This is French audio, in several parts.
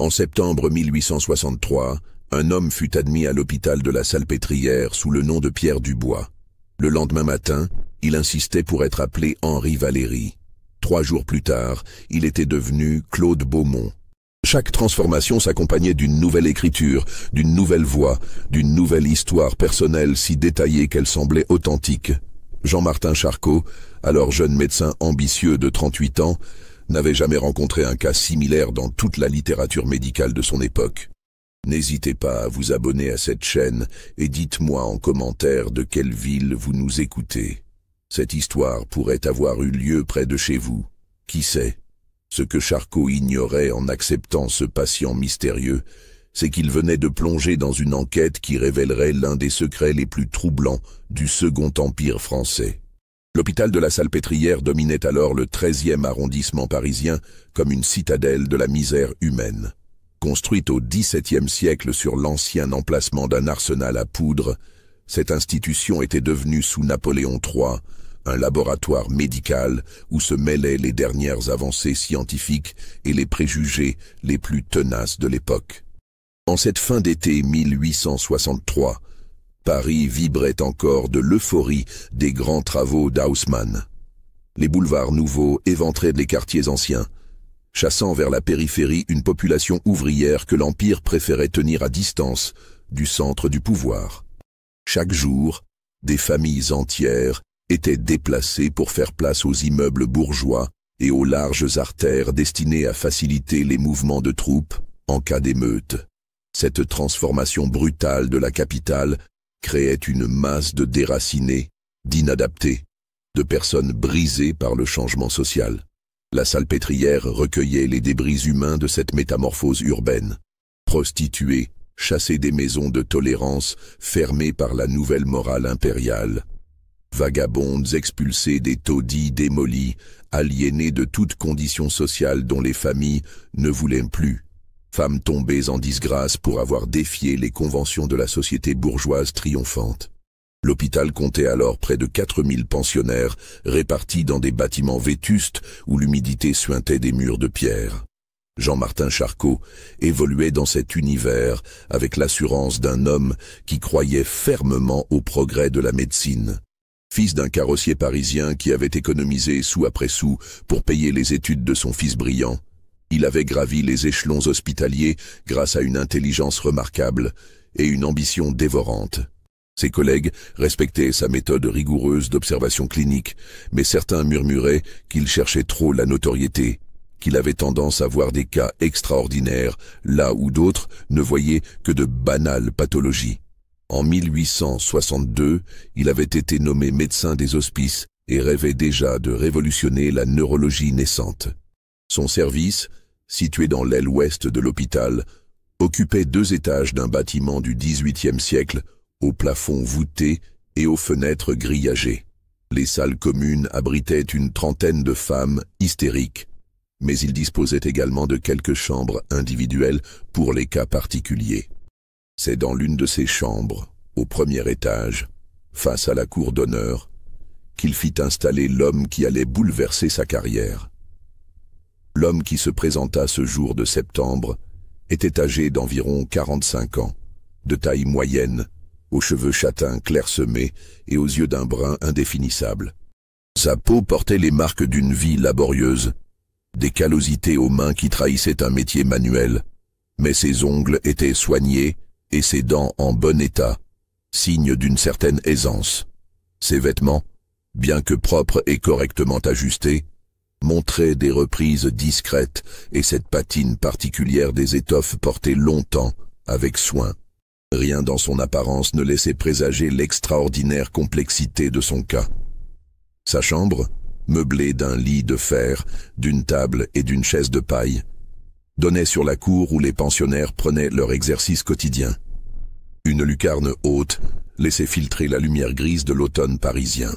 En septembre 1863, un homme fut admis à l'hôpital de la Salpêtrière sous le nom de Pierre Dubois. Le lendemain matin, il insistait pour être appelé Henri Valéry. 3 jours plus tard, il était devenu Claude Beaumont. Chaque transformation s'accompagnait d'une nouvelle écriture, d'une nouvelle voix, d'une nouvelle histoire personnelle si détaillée qu'elle semblait authentique. Jean-Martin Charcot, alors jeune médecin ambitieux de 38 ans, n'avait jamais rencontré un cas similaire dans toute la littérature médicale de son époque. N'hésitez pas à vous abonner à cette chaîne et dites-moi en commentaire de quelle ville vous nous écoutez. Cette histoire pourrait avoir eu lieu près de chez vous. Qui sait? Ce que Charcot ignorait en acceptant ce patient mystérieux, c'est qu'il venait de plonger dans une enquête qui révélerait l'un des secrets les plus troublants du Second Empire français. L'hôpital de la Salpêtrière dominait alors le 13e arrondissement parisien comme une citadelle de la misère humaine. Construite au XVIIe siècle sur l'ancien emplacement d'un arsenal à poudre, cette institution était devenue sous Napoléon III un laboratoire médical où se mêlaient les dernières avancées scientifiques et les préjugés les plus tenaces de l'époque. En cette fin d'été 1863, Paris vibrait encore de l'euphorie des grands travaux d'Haussmann. Les boulevards nouveaux éventraient les quartiers anciens, chassant vers la périphérie une population ouvrière que l'Empire préférait tenir à distance du centre du pouvoir. Chaque jour, des familles entières étaient déplacées pour faire place aux immeubles bourgeois et aux larges artères destinées à faciliter les mouvements de troupes en cas d'émeute. Cette transformation brutale de la capitale créait une masse de déracinés, d'inadaptés, de personnes brisées par le changement social. La Salpêtrière recueillait les débris humains de cette métamorphose urbaine. Prostituées, chassées des maisons de tolérance fermées par la nouvelle morale impériale. Vagabondes expulsées des taudis démolis, aliénées de toute condition sociale dont les familles ne voulaient plus. Femmes tombées en disgrâce pour avoir défié les conventions de la société bourgeoise triomphante. L'hôpital comptait alors près de 4000 pensionnaires répartis dans des bâtiments vétustes où l'humidité suintait des murs de pierre. Jean-Martin Charcot évoluait dans cet univers avec l'assurance d'un homme qui croyait fermement au progrès de la médecine. Fils d'un carrossier parisien qui avait économisé sou après sou pour payer les études de son fils brillant, il avait gravi les échelons hospitaliers grâce à une intelligence remarquable et une ambition dévorante. Ses collègues respectaient sa méthode rigoureuse d'observation clinique, mais certains murmuraient qu'il cherchait trop la notoriété, qu'il avait tendance à voir des cas extraordinaires, là où d'autres ne voyaient que de banales pathologies. En 1862, il avait été nommé médecin des hospices et rêvait déjà de révolutionner la neurologie naissante. Son service, situé dans l'aile ouest de l'hôpital, occupait 2 étages d'un bâtiment du XVIIIe siècle, au plafond voûté et aux fenêtres grillagées. Les salles communes abritaient une trentaine de femmes hystériques, mais il disposait également de quelques chambres individuelles pour les cas particuliers. C'est dans l'une de ces chambres, au premier étage, face à la cour d'honneur, qu'il fit installer l'homme qui allait bouleverser sa carrière. L'homme qui se présenta ce jour de septembre était âgé d'environ 45 ans, de taille moyenne, aux cheveux châtains clairsemés et aux yeux d'un brun indéfinissable. Sa peau portait les marques d'une vie laborieuse, des callosités aux mains qui trahissaient un métier manuel, mais ses ongles étaient soignés et ses dents en bon état, signe d'une certaine aisance. Ses vêtements, bien que propres et correctement ajustés, montraient des reprises discrètes et cette patine particulière des étoffes portées longtemps, avec soin. Rien dans son apparence ne laissait présager l'extraordinaire complexité de son cas. Sa chambre, meublée d'un lit de fer, d'une table et d'une chaise de paille, donnait sur la cour où les pensionnaires prenaient leur exercice quotidien. Une lucarne haute laissait filtrer la lumière grise de l'automne parisien.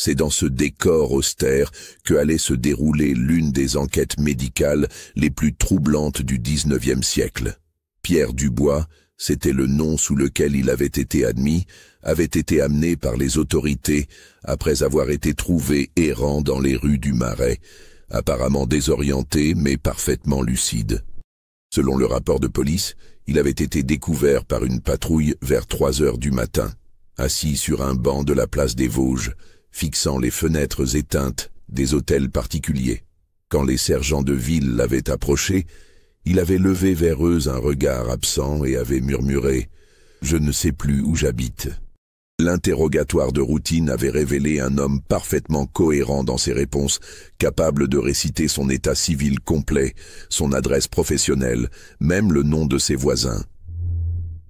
C'est dans ce décor austère que allait se dérouler l'une des enquêtes médicales les plus troublantes du XIXe siècle. Pierre Dubois, c'était le nom sous lequel il avait été admis, avait été amené par les autorités après avoir été trouvé errant dans les rues du Marais, apparemment désorienté mais parfaitement lucide. Selon le rapport de police, il avait été découvert par une patrouille vers 3 heures du matin, assis sur un banc de la place des Vosges, fixant les fenêtres éteintes des hôtels particuliers. Quand les sergents de ville l'avaient approché, il avait levé vers eux un regard absent et avait murmuré « Je ne sais plus où j'habite ». L'interrogatoire de routine avait révélé un homme parfaitement cohérent dans ses réponses, capable de réciter son état civil complet, son adresse professionnelle, même le nom de ses voisins.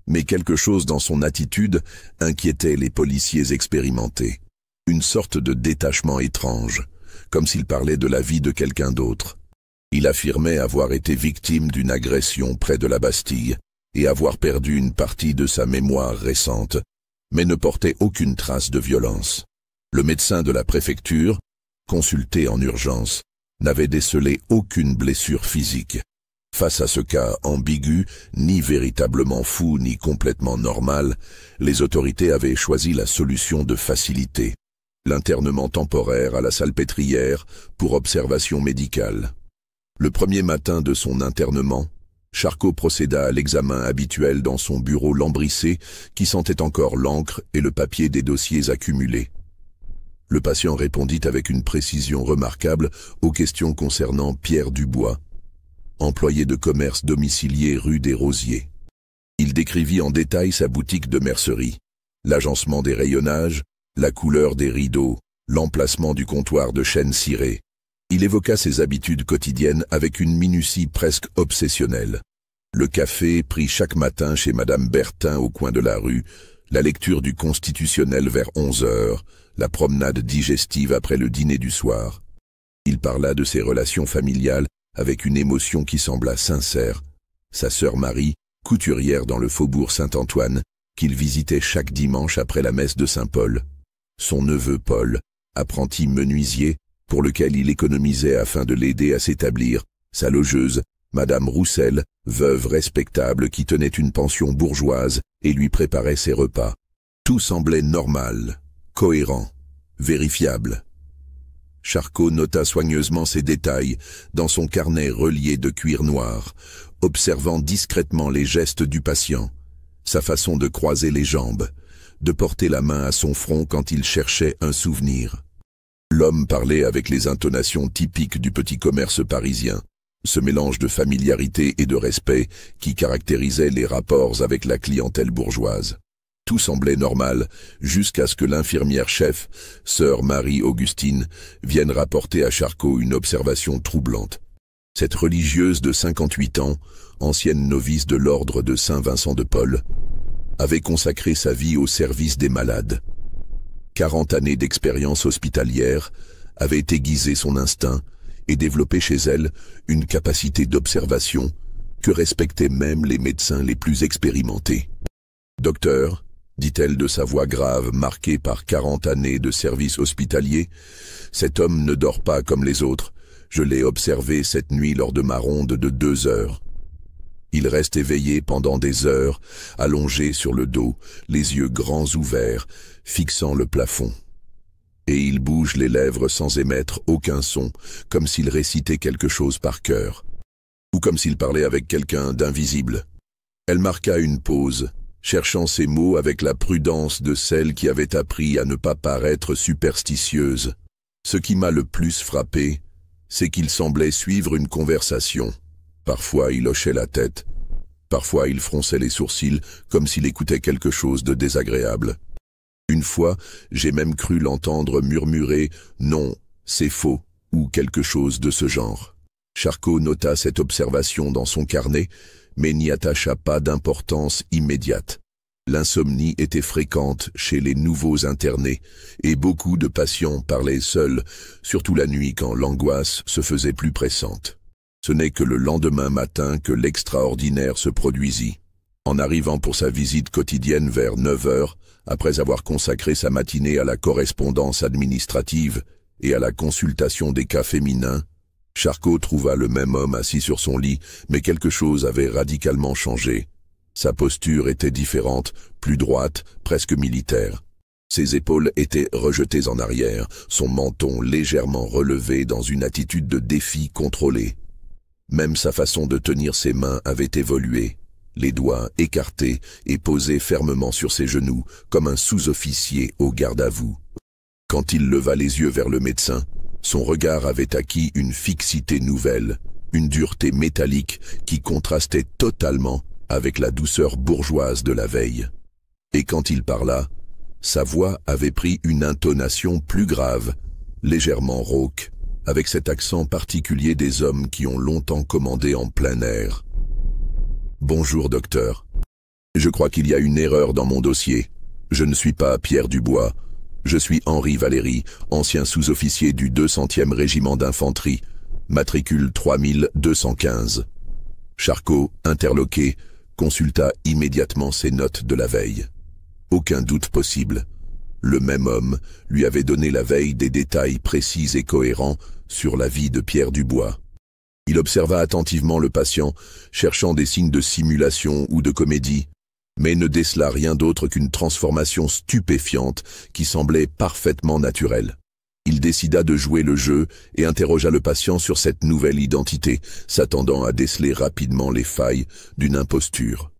Mais quelque chose dans son attitude inquiétait les policiers expérimentés. Une sorte de détachement étrange, comme s'il parlait de la vie de quelqu'un d'autre. Il affirmait avoir été victime d'une agression près de la Bastille et avoir perdu une partie de sa mémoire récente, mais ne portait aucune trace de violence. Le médecin de la préfecture, consulté en urgence, n'avait décelé aucune blessure physique. Face à ce cas ambigu, ni véritablement fou ni complètement normal, les autorités avaient choisi la solution de facilité, l'internement temporaire à la Salpêtrière pour observation médicale. Le premier matin de son internement, Charcot procéda à l'examen habituel dans son bureau lambrissé qui sentait encore l'encre et le papier des dossiers accumulés. Le patient répondit avec une précision remarquable aux questions concernant Pierre Dubois, employé de commerce domicilié rue des Rosiers. Il décrivit en détail sa boutique de mercerie, l'agencement des rayonnages, la couleur des rideaux, l'emplacement du comptoir de chêne ciré. Il évoqua ses habitudes quotidiennes avec une minutie presque obsessionnelle. Le café pris chaque matin chez Madame Bertin au coin de la rue, la lecture du Constitutionnel vers 11 heures, la promenade digestive après le dîner du soir. Il parla de ses relations familiales avec une émotion qui sembla sincère. Sa sœur Marie, couturière dans le faubourg Saint-Antoine, qu'il visitait chaque dimanche après la messe de Saint-Paul. Son neveu Paul, apprenti menuisier, pour lequel il économisait afin de l'aider à s'établir, sa logeuse, Madame Roussel, veuve respectable qui tenait une pension bourgeoise et lui préparait ses repas. Tout semblait normal, cohérent, vérifiable. Charcot nota soigneusement ces détails dans son carnet relié de cuir noir, observant discrètement les gestes du patient, sa façon de croiser les jambes, de porter la main à son front quand il cherchait un souvenir. L'homme parlait avec les intonations typiques du petit commerce parisien, ce mélange de familiarité et de respect qui caractérisait les rapports avec la clientèle bourgeoise. Tout semblait normal jusqu'à ce que l'infirmière-chef, sœur Marie-Augustine, vienne rapporter à Charcot une observation troublante. Cette religieuse de 58 ans, ancienne novice de l'ordre de Saint-Vincent de Paul, avait consacré sa vie au service des malades. 40 années d'expérience hospitalière avaient aiguisé son instinct et développé chez elle une capacité d'observation que respectaient même les médecins les plus expérimentés. « Docteur », dit-elle de sa voix grave marquée par 40 années de service hospitalier, « cet homme ne dort pas comme les autres. Je l'ai observé cette nuit lors de ma ronde de 2 heures. Il reste éveillé pendant des heures, allongé sur le dos, les yeux grands ouverts, fixant le plafond. Et il bouge les lèvres sans émettre aucun son, comme s'il récitait quelque chose par cœur, ou comme s'il parlait avec quelqu'un d'invisible. » Elle marqua une pause, cherchant ses mots avec la prudence de celle qui avait appris à ne pas paraître superstitieuse. Ce qui m'a le plus frappé, c'est qu'il semblait suivre une conversation. Parfois il hochait la tête, parfois il fronçait les sourcils comme s'il écoutait quelque chose de désagréable. Une fois, j'ai même cru l'entendre murmurer « Non, c'est faux » ou quelque chose de ce genre. Charcot nota cette observation dans son carnet, mais n'y attacha pas d'importance immédiate. L'insomnie était fréquente chez les nouveaux internés, et beaucoup de patients parlaient seuls, surtout la nuit quand l'angoisse se faisait plus pressante. Ce n'est que le lendemain matin que l'extraordinaire se produisit. En arrivant pour sa visite quotidienne vers 9 heures, après avoir consacré sa matinée à la correspondance administrative et à la consultation des cas féminins, Charcot trouva le même homme assis sur son lit, mais quelque chose avait radicalement changé. Sa posture était différente, plus droite, presque militaire. Ses épaules étaient rejetées en arrière, son menton légèrement relevé dans une attitude de défi contrôlé. Même sa façon de tenir ses mains avait évolué, les doigts écartés et posés fermement sur ses genoux, comme un sous-officier au garde-à-vous. Quand il leva les yeux vers le médecin, son regard avait acquis une fixité nouvelle, une dureté métallique qui contrastait totalement avec la douceur bourgeoise de la veille. Et quand il parla, sa voix avait pris une intonation plus grave, légèrement rauque, avec cet accent particulier des hommes qui ont longtemps commandé en plein air. « Bonjour, docteur. Je crois qu'il y a une erreur dans mon dossier. Je ne suis pas Pierre Dubois. Je suis Henri Valéry, ancien sous-officier du 200e régiment d'infanterie, matricule 3215. » Charcot, interloqué, consulta immédiatement ses notes de la veille. Aucun doute possible. Le même homme lui avait donné la veille des détails précis et cohérents sur la vie de Pierre Dubois. Il observa attentivement le patient, cherchant des signes de simulation ou de comédie, mais ne décela rien d'autre qu'une transformation stupéfiante qui semblait parfaitement naturelle. Il décida de jouer le jeu et interrogea le patient sur cette nouvelle identité, s'attendant à déceler rapidement les failles d'une imposture.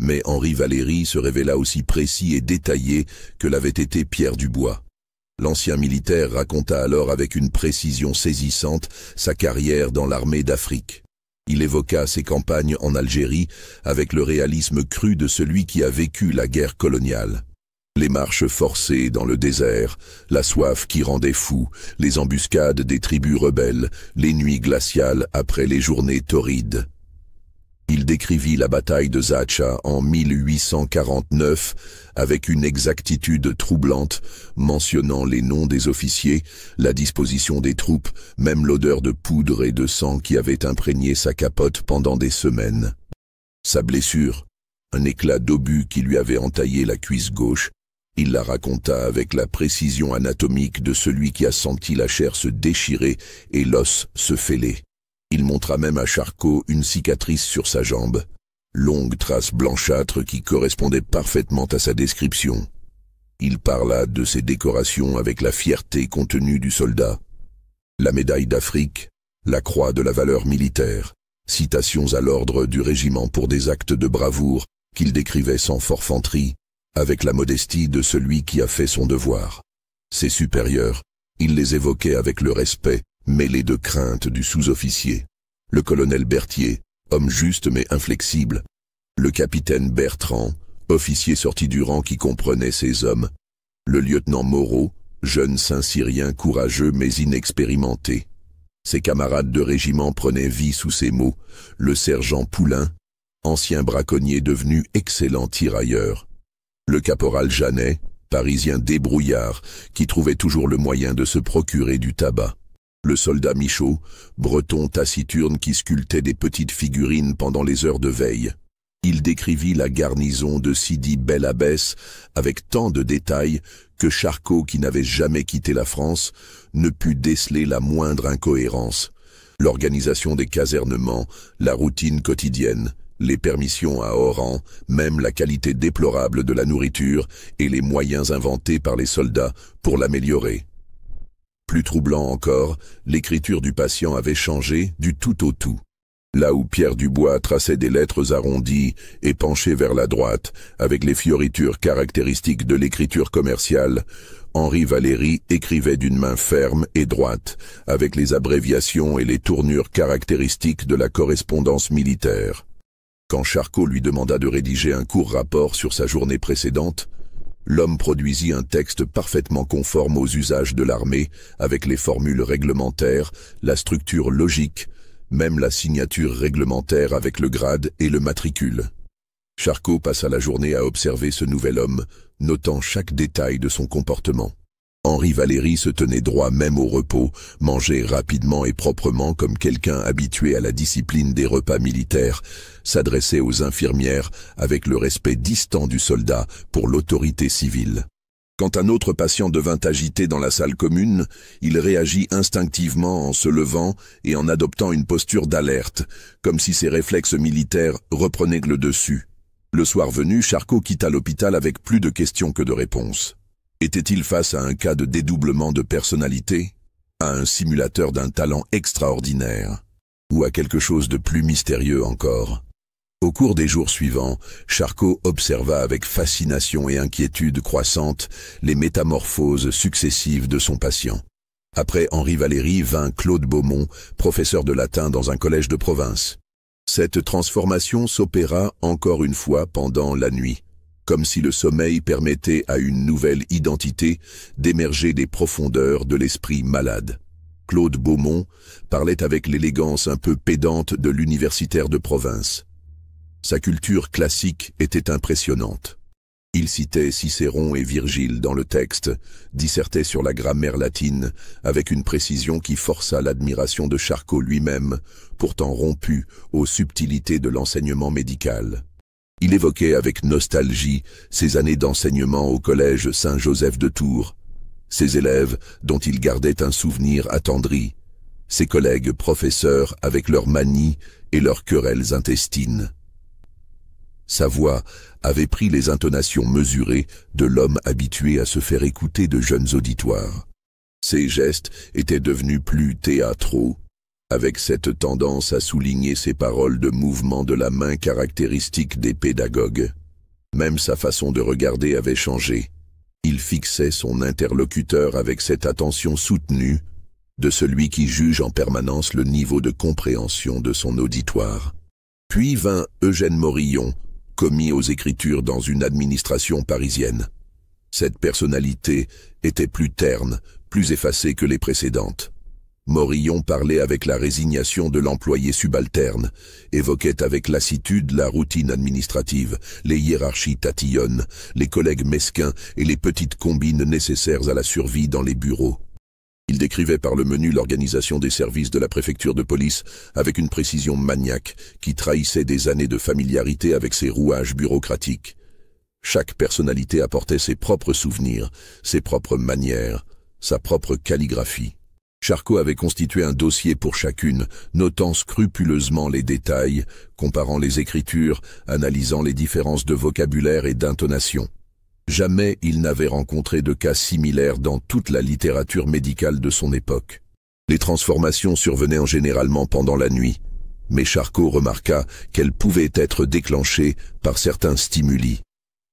Mais Henri Valéry se révéla aussi précis et détaillé que l'avait été Pierre Dubois. L'ancien militaire raconta alors avec une précision saisissante sa carrière dans l'armée d'Afrique. Il évoqua ses campagnes en Algérie avec le réalisme cru de celui qui a vécu la guerre coloniale. Les marches forcées dans le désert, la soif qui rendait fou, les embuscades des tribus rebelles, les nuits glaciales après les journées torrides. Il décrivit la bataille de Zaatcha en 1849 avec une exactitude troublante, mentionnant les noms des officiers, la disposition des troupes, même l'odeur de poudre et de sang qui avait imprégné sa capote pendant des semaines. Sa blessure, un éclat d'obus qui lui avait entaillé la cuisse gauche, il la raconta avec la précision anatomique de celui qui a senti la chair se déchirer et l'os se fêler. Il montra même à Charcot une cicatrice sur sa jambe, longue trace blanchâtre qui correspondait parfaitement à sa description. Il parla de ses décorations avec la fierté contenue du soldat. La médaille d'Afrique, la croix de la valeur militaire, citations à l'ordre du régiment pour des actes de bravoure qu'il décrivait sans forfanterie, avec la modestie de celui qui a fait son devoir. Ses supérieurs, il les évoquait avec le respect mêlé de crainte du sous-officier. Le colonel Berthier, homme juste mais inflexible. Le capitaine Bertrand, officier sorti du rang qui comprenait ses hommes. Le lieutenant Moreau, jeune Saint-Cyrien courageux mais inexpérimenté. Ses camarades de régiment prenaient vie sous ses mots. Le sergent Poulain, ancien braconnier devenu excellent tirailleur. Le caporal Janet, parisien débrouillard, qui trouvait toujours le moyen de se procurer du tabac. Le soldat Michaud, breton taciturne qui sculptait des petites figurines pendant les heures de veille. Il décrivit la garnison de Sidi Bel Abbès avec tant de détails que Charcot, qui n'avait jamais quitté la France, ne put déceler la moindre incohérence. L'organisation des casernements, la routine quotidienne, les permissions à Oran, même la qualité déplorable de la nourriture et les moyens inventés par les soldats pour l'améliorer. Plus troublant encore, l'écriture du patient avait changé du tout au tout. Là où Pierre Dubois traçait des lettres arrondies et penchées vers la droite, avec les fioritures caractéristiques de l'écriture commerciale, Henri Valéry écrivait d'une main ferme et droite, avec les abréviations et les tournures caractéristiques de la correspondance militaire. Quand Charcot lui demanda de rédiger un court rapport sur sa journée précédente, l'homme produisit un texte parfaitement conforme aux usages de l'armée, avec les formules réglementaires, la structure logique, même la signature réglementaire avec le grade et le matricule. Charcot passa la journée à observer ce nouvel homme, notant chaque détail de son comportement. Henri Valéry se tenait droit même au repos, mangeait rapidement et proprement comme quelqu'un habitué à la discipline des repas militaires, s'adressait aux infirmières avec le respect distant du soldat pour l'autorité civile. Quand un autre patient devint agité dans la salle commune, il réagit instinctivement en se levant et en adoptant une posture d'alerte, comme si ses réflexes militaires reprenaient le dessus. Le soir venu, Charcot quitta l'hôpital avec plus de questions que de réponses. Était-il face à un cas de dédoublement de personnalité, à un simulateur d'un talent extraordinaire? ou à quelque chose de plus mystérieux encore. Au cours des jours suivants, Charcot observa avec fascination et inquiétude croissante les métamorphoses successives de son patient. Après Henri Valéry vint Claude Beaumont, professeur de latin dans un collège de province. Cette transformation s'opéra encore une fois pendant la nuit, comme si le sommeil permettait à une nouvelle identité d'émerger des profondeurs de l'esprit malade. Claude Beaumont parlait avec l'élégance un peu pédante de l'universitaire de province. Sa culture classique était impressionnante. Il citait Cicéron et Virgile dans le texte, dissertait sur la grammaire latine avec une précision qui força l'admiration de Charcot lui-même, pourtant rompu aux subtilités de l'enseignement médical. Il évoquait avec nostalgie ses années d'enseignement au collège Saint-Joseph de Tours, ses élèves dont il gardait un souvenir attendri, ses collègues professeurs avec leurs manies et leurs querelles intestines. Sa voix avait pris les intonations mesurées de l'homme habitué à se faire écouter de jeunes auditoires. Ses gestes étaient devenus plus théâtraux, avec cette tendance à souligner ses paroles de mouvement de la main caractéristique des pédagogues. Même sa façon de regarder avait changé. Il fixait son interlocuteur avec cette attention soutenue de celui qui juge en permanence le niveau de compréhension de son auditoire. Puis vint Eugène Morillon, commis aux Écritures dans une administration parisienne. Cette personnalité était plus terne, plus effacée que les précédentes. Morillon parlait avec la résignation de l'employé subalterne, évoquait avec lassitude la routine administrative, les hiérarchies tatillonnes, les collègues mesquins et les petites combines nécessaires à la survie dans les bureaux. Il décrivait par le menu l'organisation des services de la préfecture de police avec une précision maniaque qui trahissait des années de familiarité avec ses rouages bureaucratiques. Chaque personnalité apportait ses propres souvenirs, ses propres manières, sa propre calligraphie. Charcot avait constitué un dossier pour chacune, notant scrupuleusement les détails, comparant les écritures, analysant les différences de vocabulaire et d'intonation. Jamais il n'avait rencontré de cas similaires dans toute la littérature médicale de son époque. Les transformations survenaient généralement pendant la nuit, mais Charcot remarqua qu'elles pouvaient être déclenchées par certains stimuli.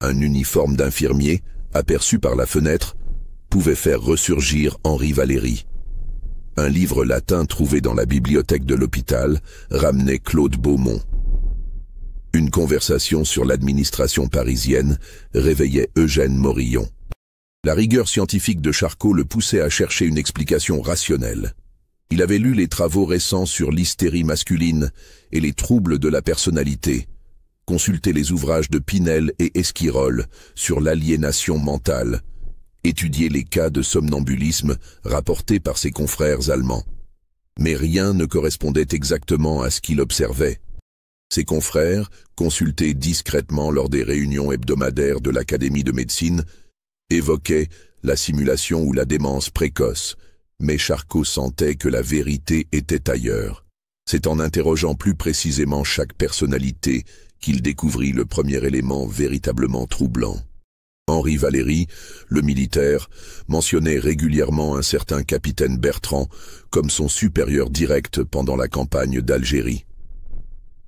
Un uniforme d'infirmier, aperçu par la fenêtre, pouvait faire ressurgir Henri Valéry. Un livre latin trouvé dans la bibliothèque de l'hôpital ramenait Claude Beaumont. Une conversation sur l'administration parisienne réveillait Eugène Morillon. La rigueur scientifique de Charcot le poussait à chercher une explication rationnelle. Il avait lu les travaux récents sur l'hystérie masculine et les troubles de la personnalité, consulté les ouvrages de Pinel et Esquirol sur l'aliénation mentale, étudié les cas de somnambulisme rapportés par ses confrères allemands. Mais rien ne correspondait exactement à ce qu'il observait. Ses confrères, consultés discrètement lors des réunions hebdomadaires de l'Académie de médecine, évoquaient la simulation ou la démence précoce, mais Charcot sentait que la vérité était ailleurs. C'est en interrogeant plus précisément chaque personnalité qu'il découvrit le premier élément véritablement troublant. Henri Valéry, le militaire, mentionnait régulièrement un certain capitaine Bertrand comme son supérieur direct pendant la campagne d'Algérie.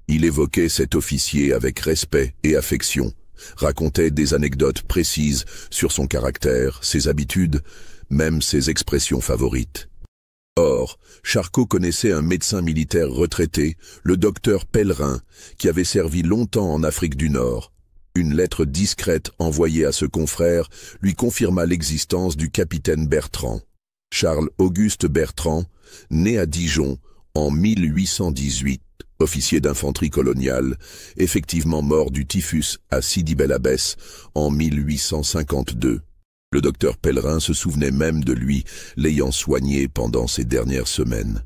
Il évoquait cet officier avec respect et affection, racontait des anecdotes précises sur son caractère, ses habitudes, même ses expressions favorites. Or, Charcot connaissait un médecin militaire retraité, le docteur Pellerin, qui avait servi longtemps en Afrique du Nord. Une lettre discrète envoyée à ce confrère lui confirma l'existence du capitaine Bertrand. Charles-Auguste Bertrand, né à Dijon en 1818, officier d'infanterie coloniale, effectivement mort du typhus à Sidi Bel Abbès en 1852. Le docteur Pellerin se souvenait même de lui, l'ayant soigné pendant ces dernières semaines.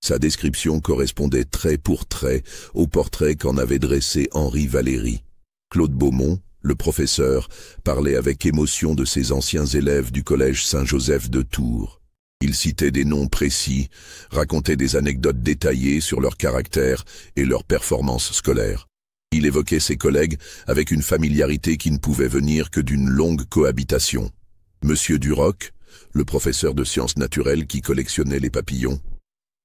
Sa description correspondait trait pour trait au portrait qu'en avait dressé Henri Valéry. Claude Beaumont, le professeur, parlait avec émotion de ses anciens élèves du collège Saint-Joseph de Tours. Il citait des noms précis, racontait des anecdotes détaillées sur leur caractère et leur performance scolaire. Il évoquait ses collègues avec une familiarité qui ne pouvait venir que d'une longue cohabitation. Monsieur Duroc, le professeur de sciences naturelles qui collectionnait les papillons,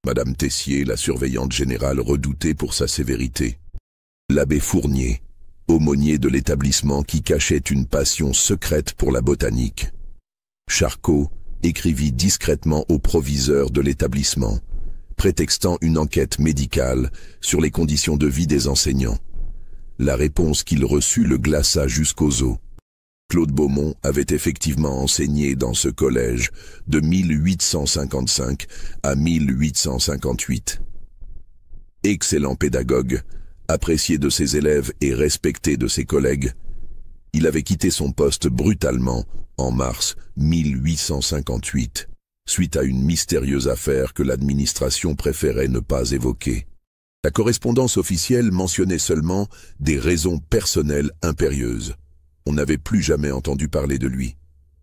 Madame Tessier, la surveillante générale redoutée pour sa sévérité. L'abbé Fournier, aumônier de l'établissement qui cachait une passion secrète pour la botanique. Charcot écrivit discrètement au proviseur de l'établissement, prétextant une enquête médicale sur les conditions de vie des enseignants. La réponse qu'il reçut le glaça jusqu'aux os. Claude Beaumont avait effectivement enseigné dans ce collège de 1855 à 1858. Excellent pédagogue, apprécié de ses élèves et respecté de ses collègues, il avait quitté son poste brutalement en mars 1858, suite à une mystérieuse affaire que l'administration préférait ne pas évoquer. La correspondance officielle mentionnait seulement des raisons personnelles impérieuses. On n'avait plus jamais entendu parler de lui.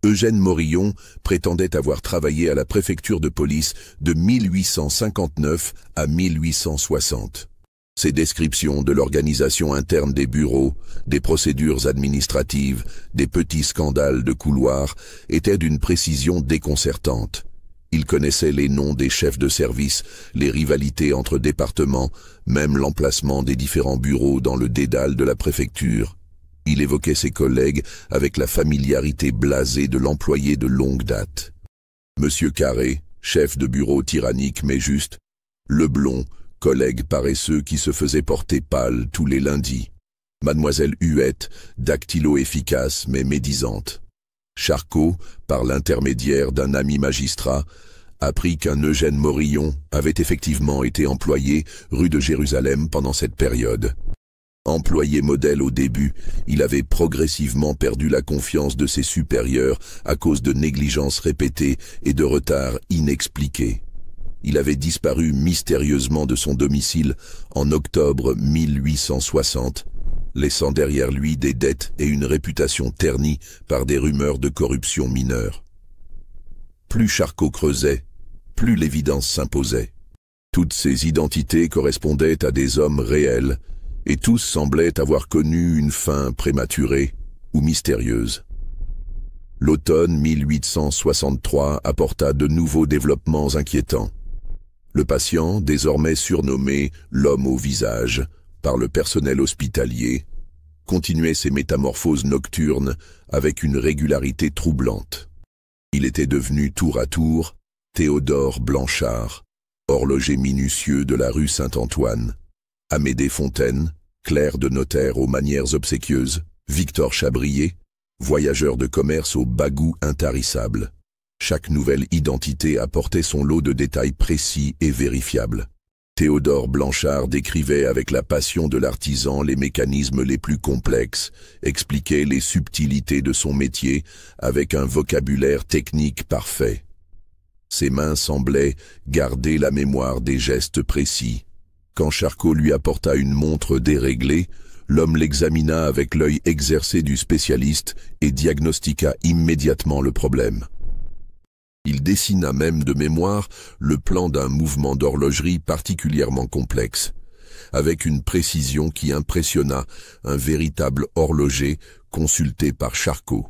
Eugène Morillon prétendait avoir travaillé à la préfecture de police de 1859 à 1860. Ses descriptions de l'organisation interne des bureaux, des procédures administratives, des petits scandales de couloir étaient d'une précision déconcertante. Il connaissait les noms des chefs de service, les rivalités entre départements, même l'emplacement des différents bureaux dans le dédale de la préfecture. Il évoquait ses collègues avec la familiarité blasée de l'employé de longue date. Monsieur Carré, chef de bureau tyrannique mais juste, Leblond, collègue paresseux qui se faisait porter pâle tous les lundis. Mademoiselle Huette, dactylo efficace mais médisante. Charcot, par l'intermédiaire d'un ami magistrat, apprit qu'un Eugène Morillon avait effectivement été employé rue de Jérusalem pendant cette période. Employé modèle au début, il avait progressivement perdu la confiance de ses supérieurs à cause de négligences répétées et de retards inexpliqués. Il avait disparu mystérieusement de son domicile en octobre 1860, laissant derrière lui des dettes et une réputation ternie par des rumeurs de corruption mineure. Plus Charcot creusait, plus l'évidence s'imposait. Toutes ces identités correspondaient à des hommes réels, et tous semblaient avoir connu une fin prématurée ou mystérieuse. L'automne 1863 apporta de nouveaux développements inquiétants. Le patient, désormais surnommé « l'homme au visage » par le personnel hospitalier, continuait ses métamorphoses nocturnes avec une régularité troublante. Il était devenu tour à tour Théodore Blanchard, horloger minutieux de la rue Saint-Antoine, Amédée Fontaine, clerc de notaire aux manières obséquieuses, Victor Chabrier, voyageur de commerce au bagou intarissable. Chaque nouvelle identité apportait son lot de détails précis et vérifiables. Théodore Blanchard décrivait avec la passion de l'artisan les mécanismes les plus complexes, expliquait les subtilités de son métier avec un vocabulaire technique parfait. Ses mains semblaient garder la mémoire des gestes précis. Quand Charcot lui apporta une montre déréglée, l'homme l'examina avec l'œil exercé du spécialiste et diagnostiqua immédiatement le problème. Il dessina même de mémoire le plan d'un mouvement d'horlogerie particulièrement complexe, avec une précision qui impressionna un véritable horloger consulté par Charcot.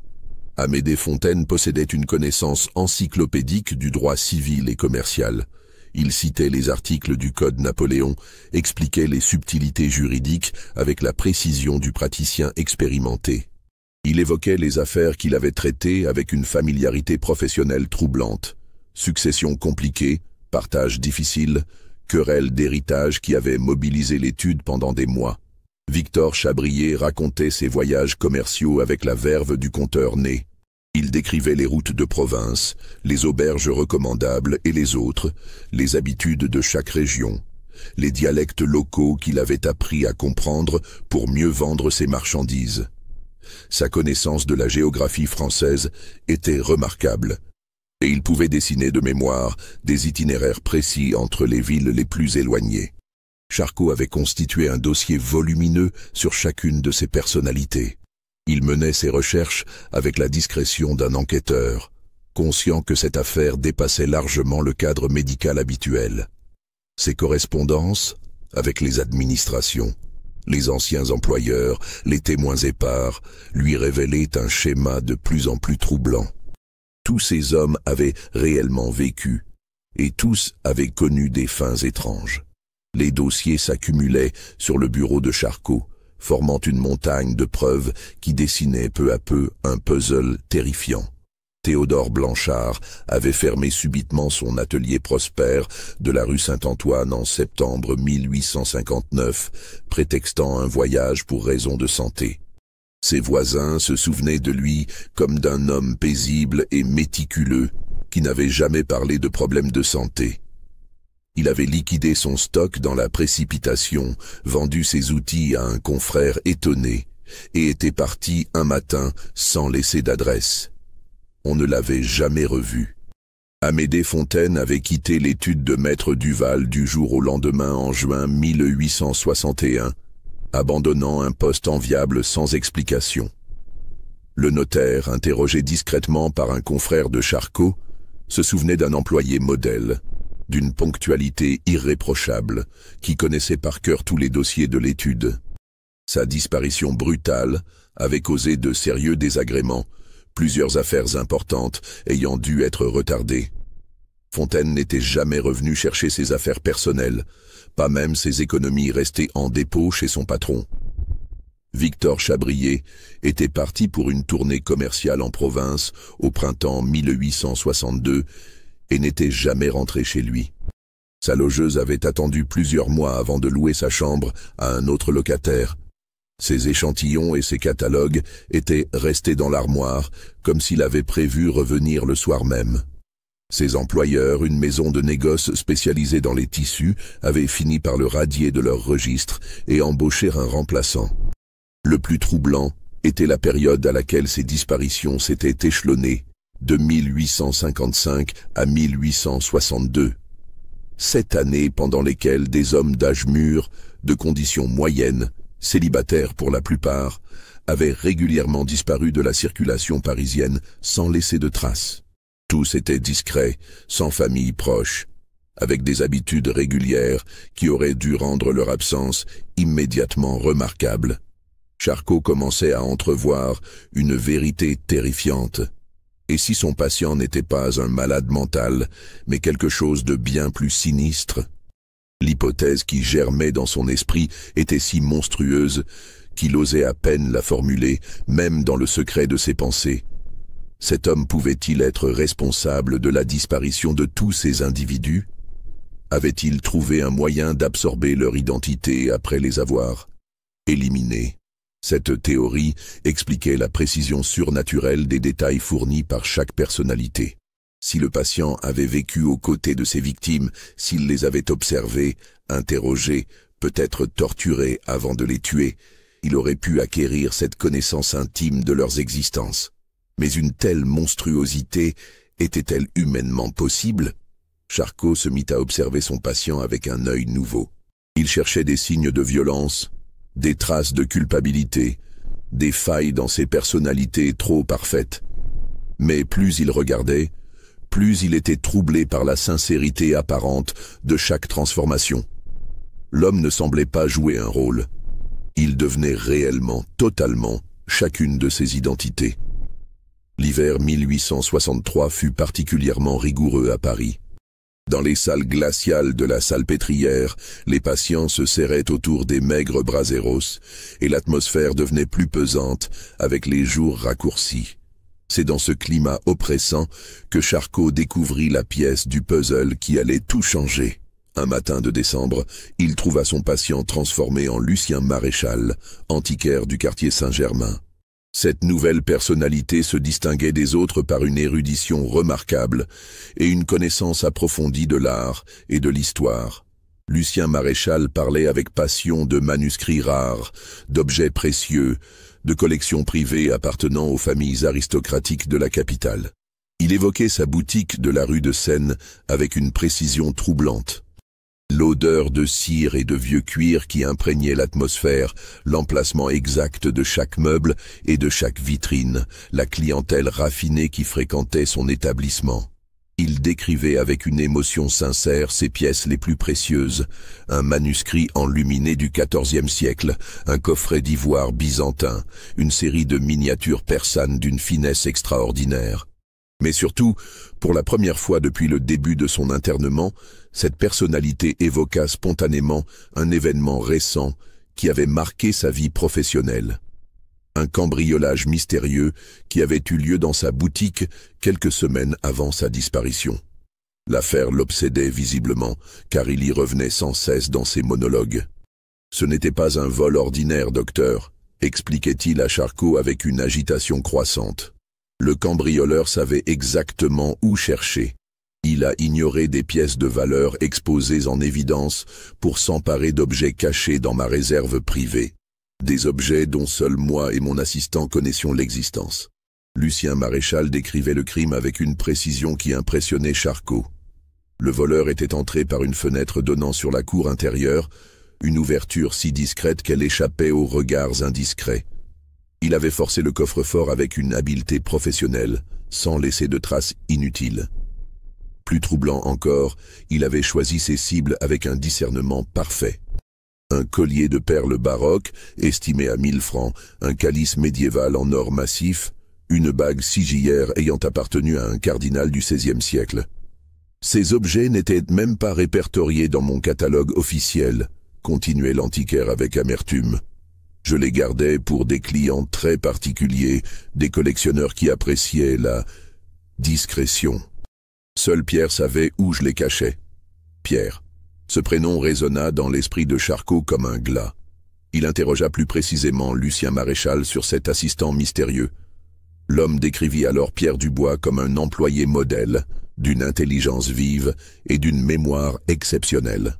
Amédée Fontaine possédait une connaissance encyclopédique du droit civil et commercial. Il citait les articles du Code Napoléon, expliquait les subtilités juridiques avec la précision du praticien expérimenté. Il évoquait les affaires qu'il avait traitées avec une familiarité professionnelle troublante. Succession compliquée, partage difficile, querelle d'héritage qui avait mobilisé l'étude pendant des mois. Victor Chabrier racontait ses voyages commerciaux avec la verve du conteur né. Il décrivait les routes de province, les auberges recommandables et les autres, les habitudes de chaque région, les dialectes locaux qu'il avait appris à comprendre pour mieux vendre ses marchandises. Sa connaissance de la géographie française était remarquable, et il pouvait dessiner de mémoire des itinéraires précis entre les villes les plus éloignées. Charcot avait constitué un dossier volumineux sur chacune de ces personnalités. Il menait ses recherches avec la discrétion d'un enquêteur, conscient que cette affaire dépassait largement le cadre médical habituel. Ses correspondances avec les administrations, les anciens employeurs, les témoins épars, lui révélaient un schéma de plus en plus troublant. Tous ces hommes avaient réellement vécu, et tous avaient connu des fins étranges. Les dossiers s'accumulaient sur le bureau de Charcot, formant une montagne de preuves qui dessinait peu à peu un puzzle terrifiant. Théodore Blanchard avait fermé subitement son atelier Prosper de la rue Saint-Antoine en septembre 1859, prétextant un voyage pour raison de santé. Ses voisins se souvenaient de lui comme d'un homme paisible et méticuleux qui n'avait jamais parlé de problèmes de santé. Il avait liquidé son stock dans la précipitation, vendu ses outils à un confrère étonné et était parti un matin sans laisser d'adresse. On ne l'avait jamais revu. Amédée Fontaine avait quitté l'étude de maître Duval du jour au lendemain en juin 1861, abandonnant un poste enviable sans explication. Le notaire, interrogé discrètement par un confrère de Charcot, se souvenait d'un employé modèle, d'une ponctualité irréprochable, qui connaissait par cœur tous les dossiers de l'étude. Sa disparition brutale avait causé de sérieux désagréments, plusieurs affaires importantes ayant dû être retardées. Fontaine n'était jamais revenu chercher ses affaires personnelles, pas même ses économies restées en dépôt chez son patron. Victor Chabrier était parti pour une tournée commerciale en province au printemps 1862 et n'était jamais rentré chez lui. Sa logeuse avait attendu plusieurs mois avant de louer sa chambre à un autre locataire. Ses échantillons et ses catalogues étaient restés dans l'armoire, comme s'il avait prévu revenir le soir même. Ses employeurs, une maison de négoce spécialisée dans les tissus, avaient fini par le radier de leur registre et embaucher un remplaçant. Le plus troublant était la période à laquelle ces disparitions s'étaient échelonnées, de 1855 à 1862. 7 années pendant lesquelles des hommes d'âge mûr, de conditions moyennes, célibataires pour la plupart, avaient régulièrement disparu de la circulation parisienne sans laisser de traces. Tous étaient discrets, sans famille proche, avec des habitudes régulières qui auraient dû rendre leur absence immédiatement remarquable. Charcot commençait à entrevoir une vérité terrifiante. Et si son patient n'était pas un malade mental, mais quelque chose de bien plus sinistre? L'hypothèse qui germait dans son esprit était si monstrueuse qu'il osait à peine la formuler, même dans le secret de ses pensées. Cet homme pouvait-il être responsable de la disparition de tous ces individus? Avait-il trouvé un moyen d'absorber leur identité après les avoir éliminés? Cette théorie expliquait la précision surnaturelle des détails fournis par chaque personnalité. Si le patient avait vécu aux côtés de ses victimes, s'il les avait observées, interrogées, peut-être torturées avant de les tuer, il aurait pu acquérir cette connaissance intime de leurs existences. Mais une telle monstruosité était-elle humainement possible? Charcot se mit à observer son patient avec un œil nouveau. Il cherchait des signes de violence, des traces de culpabilité, des failles dans ses personnalités trop parfaites. Mais plus il regardait, plus il était troublé par la sincérité apparente de chaque transformation. L'homme ne semblait pas jouer un rôle. Il devenait réellement, totalement, chacune de ses identités. L'hiver 1863 fut particulièrement rigoureux à Paris. Dans les salles glaciales de la Salpêtrière, les patients se serraient autour des maigres braseros et l'atmosphère devenait plus pesante avec les jours raccourcis. C'est dans ce climat oppressant que Charcot découvrit la pièce du puzzle qui allait tout changer. Un matin de décembre, il trouva son patient transformé en Lucien Maréchal, antiquaire du quartier Saint-Germain. Cette nouvelle personnalité se distinguait des autres par une érudition remarquable et une connaissance approfondie de l'art et de l'histoire. Lucien Maréchal parlait avec passion de manuscrits rares, d'objets précieux, de collections privées appartenant aux familles aristocratiques de la capitale. Il évoquait sa boutique de la rue de Seine avec une précision troublante. L'odeur de cire et de vieux cuir qui imprégnait l'atmosphère, l'emplacement exact de chaque meuble et de chaque vitrine, la clientèle raffinée qui fréquentait son établissement. Il décrivait avec une émotion sincère ses pièces les plus précieuses, un manuscrit enluminé du XIVe siècle, un coffret d'ivoire byzantin, une série de miniatures persanes d'une finesse extraordinaire. Mais surtout, pour la première fois depuis le début de son internement, cette personnalité évoqua spontanément un événement récent qui avait marqué sa vie professionnelle. Un cambriolage mystérieux qui avait eu lieu dans sa boutique quelques semaines avant sa disparition. L'affaire l'obsédait visiblement, car il y revenait sans cesse dans ses monologues. « Ce n'était pas un vol ordinaire, docteur », expliquait-il à Charcot avec une agitation croissante. Le cambrioleur savait exactement où chercher. Il a ignoré des pièces de valeur exposées en évidence pour s'emparer d'objets cachés dans ma réserve privée. Des objets dont seul moi et mon assistant connaissions l'existence. Lucien Maréchal décrivait le crime avec une précision qui impressionnait Charcot. Le voleur était entré par une fenêtre donnant sur la cour intérieure, une ouverture si discrète qu'elle échappait aux regards indiscrets. Il avait forcé le coffre-fort avec une habileté professionnelle, sans laisser de traces inutiles. Plus troublant encore, il avait choisi ses cibles avec un discernement parfait. Un collier de perles baroques, estimé à 1000 francs, un calice médiéval en or massif, une bague sigillière ayant appartenu à un cardinal du XVIe siècle. Ces objets n'étaient même pas répertoriés dans mon catalogue officiel, continuait l'antiquaire avec amertume. Je les gardais pour des clients très particuliers, des collectionneurs qui appréciaient la discrétion. Seul Pierre savait où je les cachais. Pierre. Ce prénom résonna dans l'esprit de Charcot comme un glas. Il interrogea plus précisément Lucien Maréchal sur cet assistant mystérieux. L'homme décrivit alors Pierre Dubois comme un employé modèle, d'une intelligence vive et d'une mémoire exceptionnelle.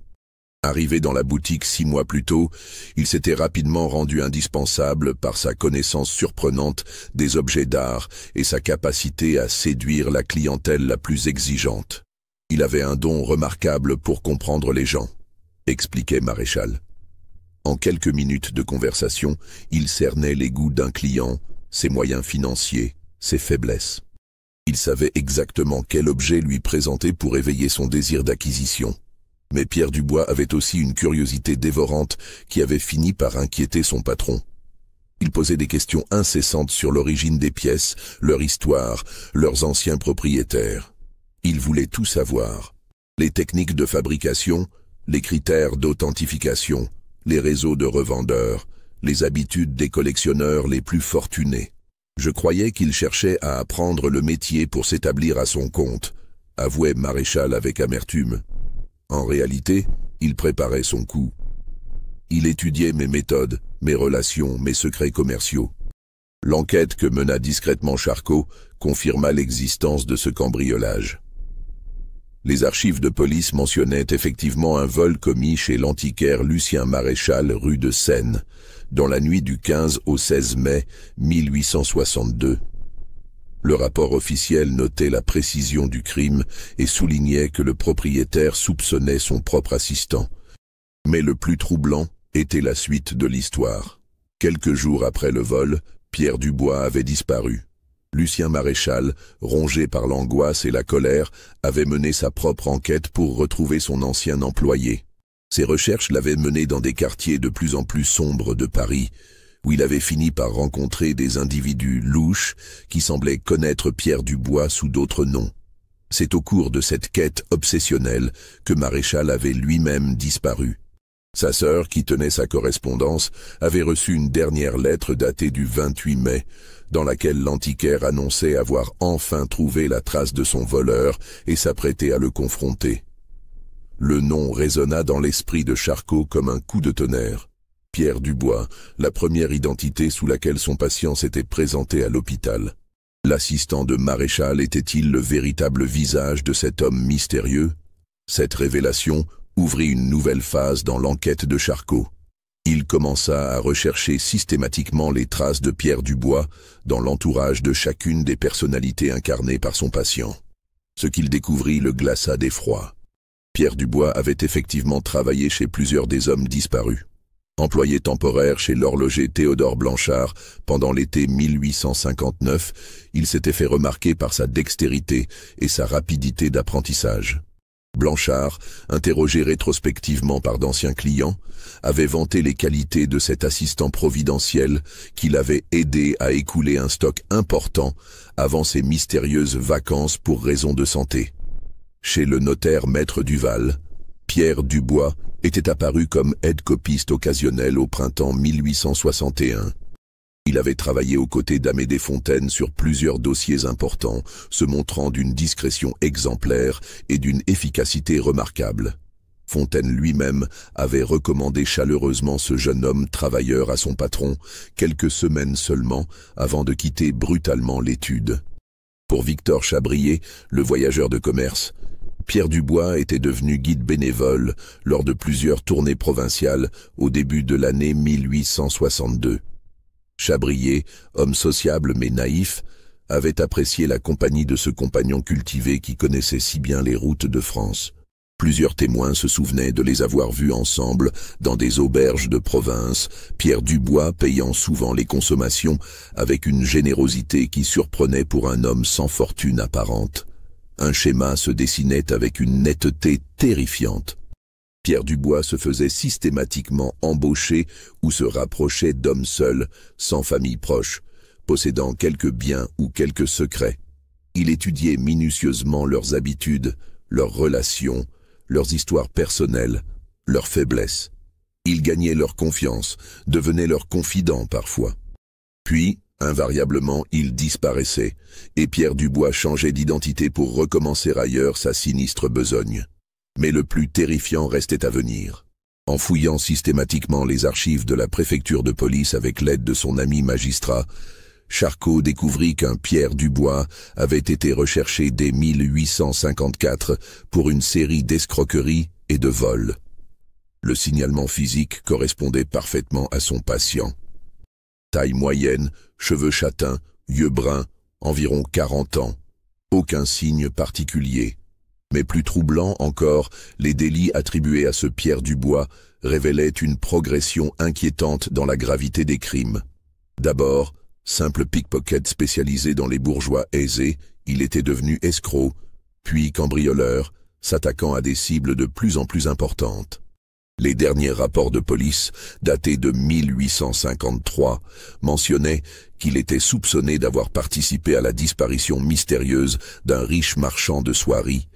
Arrivé dans la boutique 6 mois plus tôt, il s'était rapidement rendu indispensable par sa connaissance surprenante des objets d'art et sa capacité à séduire la clientèle la plus exigeante. Il avait un don remarquable pour comprendre les gens, expliquait Maréchal. En quelques minutes de conversation, il cernait les goûts d'un client, ses moyens financiers, ses faiblesses. Il savait exactement quel objet lui présenter pour éveiller son désir d'acquisition. Mais Pierre Dubois avait aussi une curiosité dévorante qui avait fini par inquiéter son patron. Il posait des questions incessantes sur l'origine des pièces, leur histoire, leurs anciens propriétaires. Il voulait tout savoir. Les techniques de fabrication, les critères d'authentification, les réseaux de revendeurs, les habitudes des collectionneurs les plus fortunés. Je croyais qu'il cherchait à apprendre le métier pour s'établir à son compte, avouait Maréchal avec amertume. En réalité, il préparait son coup. Il étudiait mes méthodes, mes relations, mes secrets commerciaux. L'enquête que mena discrètement Charcot confirma l'existence de ce cambriolage. Les archives de police mentionnaient effectivement un vol commis chez l'antiquaire Lucien Maréchal rue de Seine, dans la nuit du 15 au 16 mai 1862. Le rapport officiel notait la précision du crime et soulignait que le propriétaire soupçonnait son propre assistant. Mais le plus troublant était la suite de l'histoire. Quelques jours après le vol, Pierre Dubois avait disparu. Lucien Maréchal, rongé par l'angoisse et la colère, avait mené sa propre enquête pour retrouver son ancien employé. Ses recherches l'avaient mené dans des quartiers de plus en plus sombres de Paris, où il avait fini par rencontrer des individus louches qui semblaient connaître Pierre Dubois sous d'autres noms. C'est au cours de cette quête obsessionnelle que Maréchal avait lui-même disparu. Sa sœur, qui tenait sa correspondance, avait reçu une dernière lettre datée du 28 mai, dans laquelle l'antiquaire annonçait avoir enfin trouvé la trace de son voleur et s'apprêtait à le confronter. Le nom résonna dans l'esprit de Charcot comme un coup de tonnerre. Pierre Dubois, la première identité sous laquelle son patient s'était présenté à l'hôpital. L'assistant de Maréchal était-il le véritable visage de cet homme mystérieux? Cette révélation ouvrit une nouvelle phase dans l'enquête de Charcot. Il commença à rechercher systématiquement les traces de Pierre Dubois dans l'entourage de chacune des personnalités incarnées par son patient. Ce qu'il découvrit le glaça d'effroi. Pierre Dubois avait effectivement travaillé chez plusieurs des hommes disparus. Employé temporaire chez l'horloger Théodore Blanchard pendant l'été 1859, il s'était fait remarquer par sa dextérité et sa rapidité d'apprentissage. Blanchard, interrogé rétrospectivement par d'anciens clients, avait vanté les qualités de cet assistant providentiel qui l'avait aidé à écouler un stock important avant ses mystérieuses vacances pour raison de santé. Chez le notaire Maître Duval, Pierre Dubois était apparu comme aide-copiste occasionnel au printemps 1861. Il avait travaillé aux côtés d'Amédée Fontaine sur plusieurs dossiers importants, se montrant d'une discrétion exemplaire et d'une efficacité remarquable. Fontaine lui-même avait recommandé chaleureusement ce jeune homme travailleur à son patron, quelques semaines seulement avant de quitter brutalement l'étude. Pour Victor Chabrier, le voyageur de commerce, Pierre Dubois était devenu guide bénévole lors de plusieurs tournées provinciales au début de l'année 1862. Chabrier, homme sociable mais naïf, avait apprécié la compagnie de ce compagnon cultivé qui connaissait si bien les routes de France. Plusieurs témoins se souvenaient de les avoir vus ensemble dans des auberges de province, Pierre Dubois payant souvent les consommations avec une générosité qui surprenait pour un homme sans fortune apparente. Un schéma se dessinait avec une netteté terrifiante. Pierre Dubois se faisait systématiquement embaucher ou se rapprochait d'hommes seuls, sans famille proche, possédant quelques biens ou quelques secrets. Il étudiait minutieusement leurs habitudes, leurs relations, leurs histoires personnelles, leurs faiblesses. Il gagnait leur confiance, devenait leur confident parfois. Puis, invariablement, il disparaissait, et Pierre Dubois changeait d'identité pour recommencer ailleurs sa sinistre besogne. Mais le plus terrifiant restait à venir. En fouillant systématiquement les archives de la préfecture de police avec l'aide de son ami magistrat, Charcot découvrit qu'un Pierre Dubois avait été recherché dès 1854 pour une série d'escroqueries et de vols. Le signalement physique correspondait parfaitement à son patient. Taille moyenne, cheveux châtains, yeux bruns, environ 40 ans. Aucun signe particulier. Mais plus troublant encore, les délits attribués à ce Pierre Dubois révélaient une progression inquiétante dans la gravité des crimes. D'abord, simple pickpocket spécialisé dans les bourgeois aisés, il était devenu escroc, puis cambrioleur, s'attaquant à des cibles de plus en plus importantes. Les derniers rapports de police, datés de 1853, mentionnaient qu'il était soupçonné d'avoir participé à la disparition mystérieuse d'un riche marchand de soieries,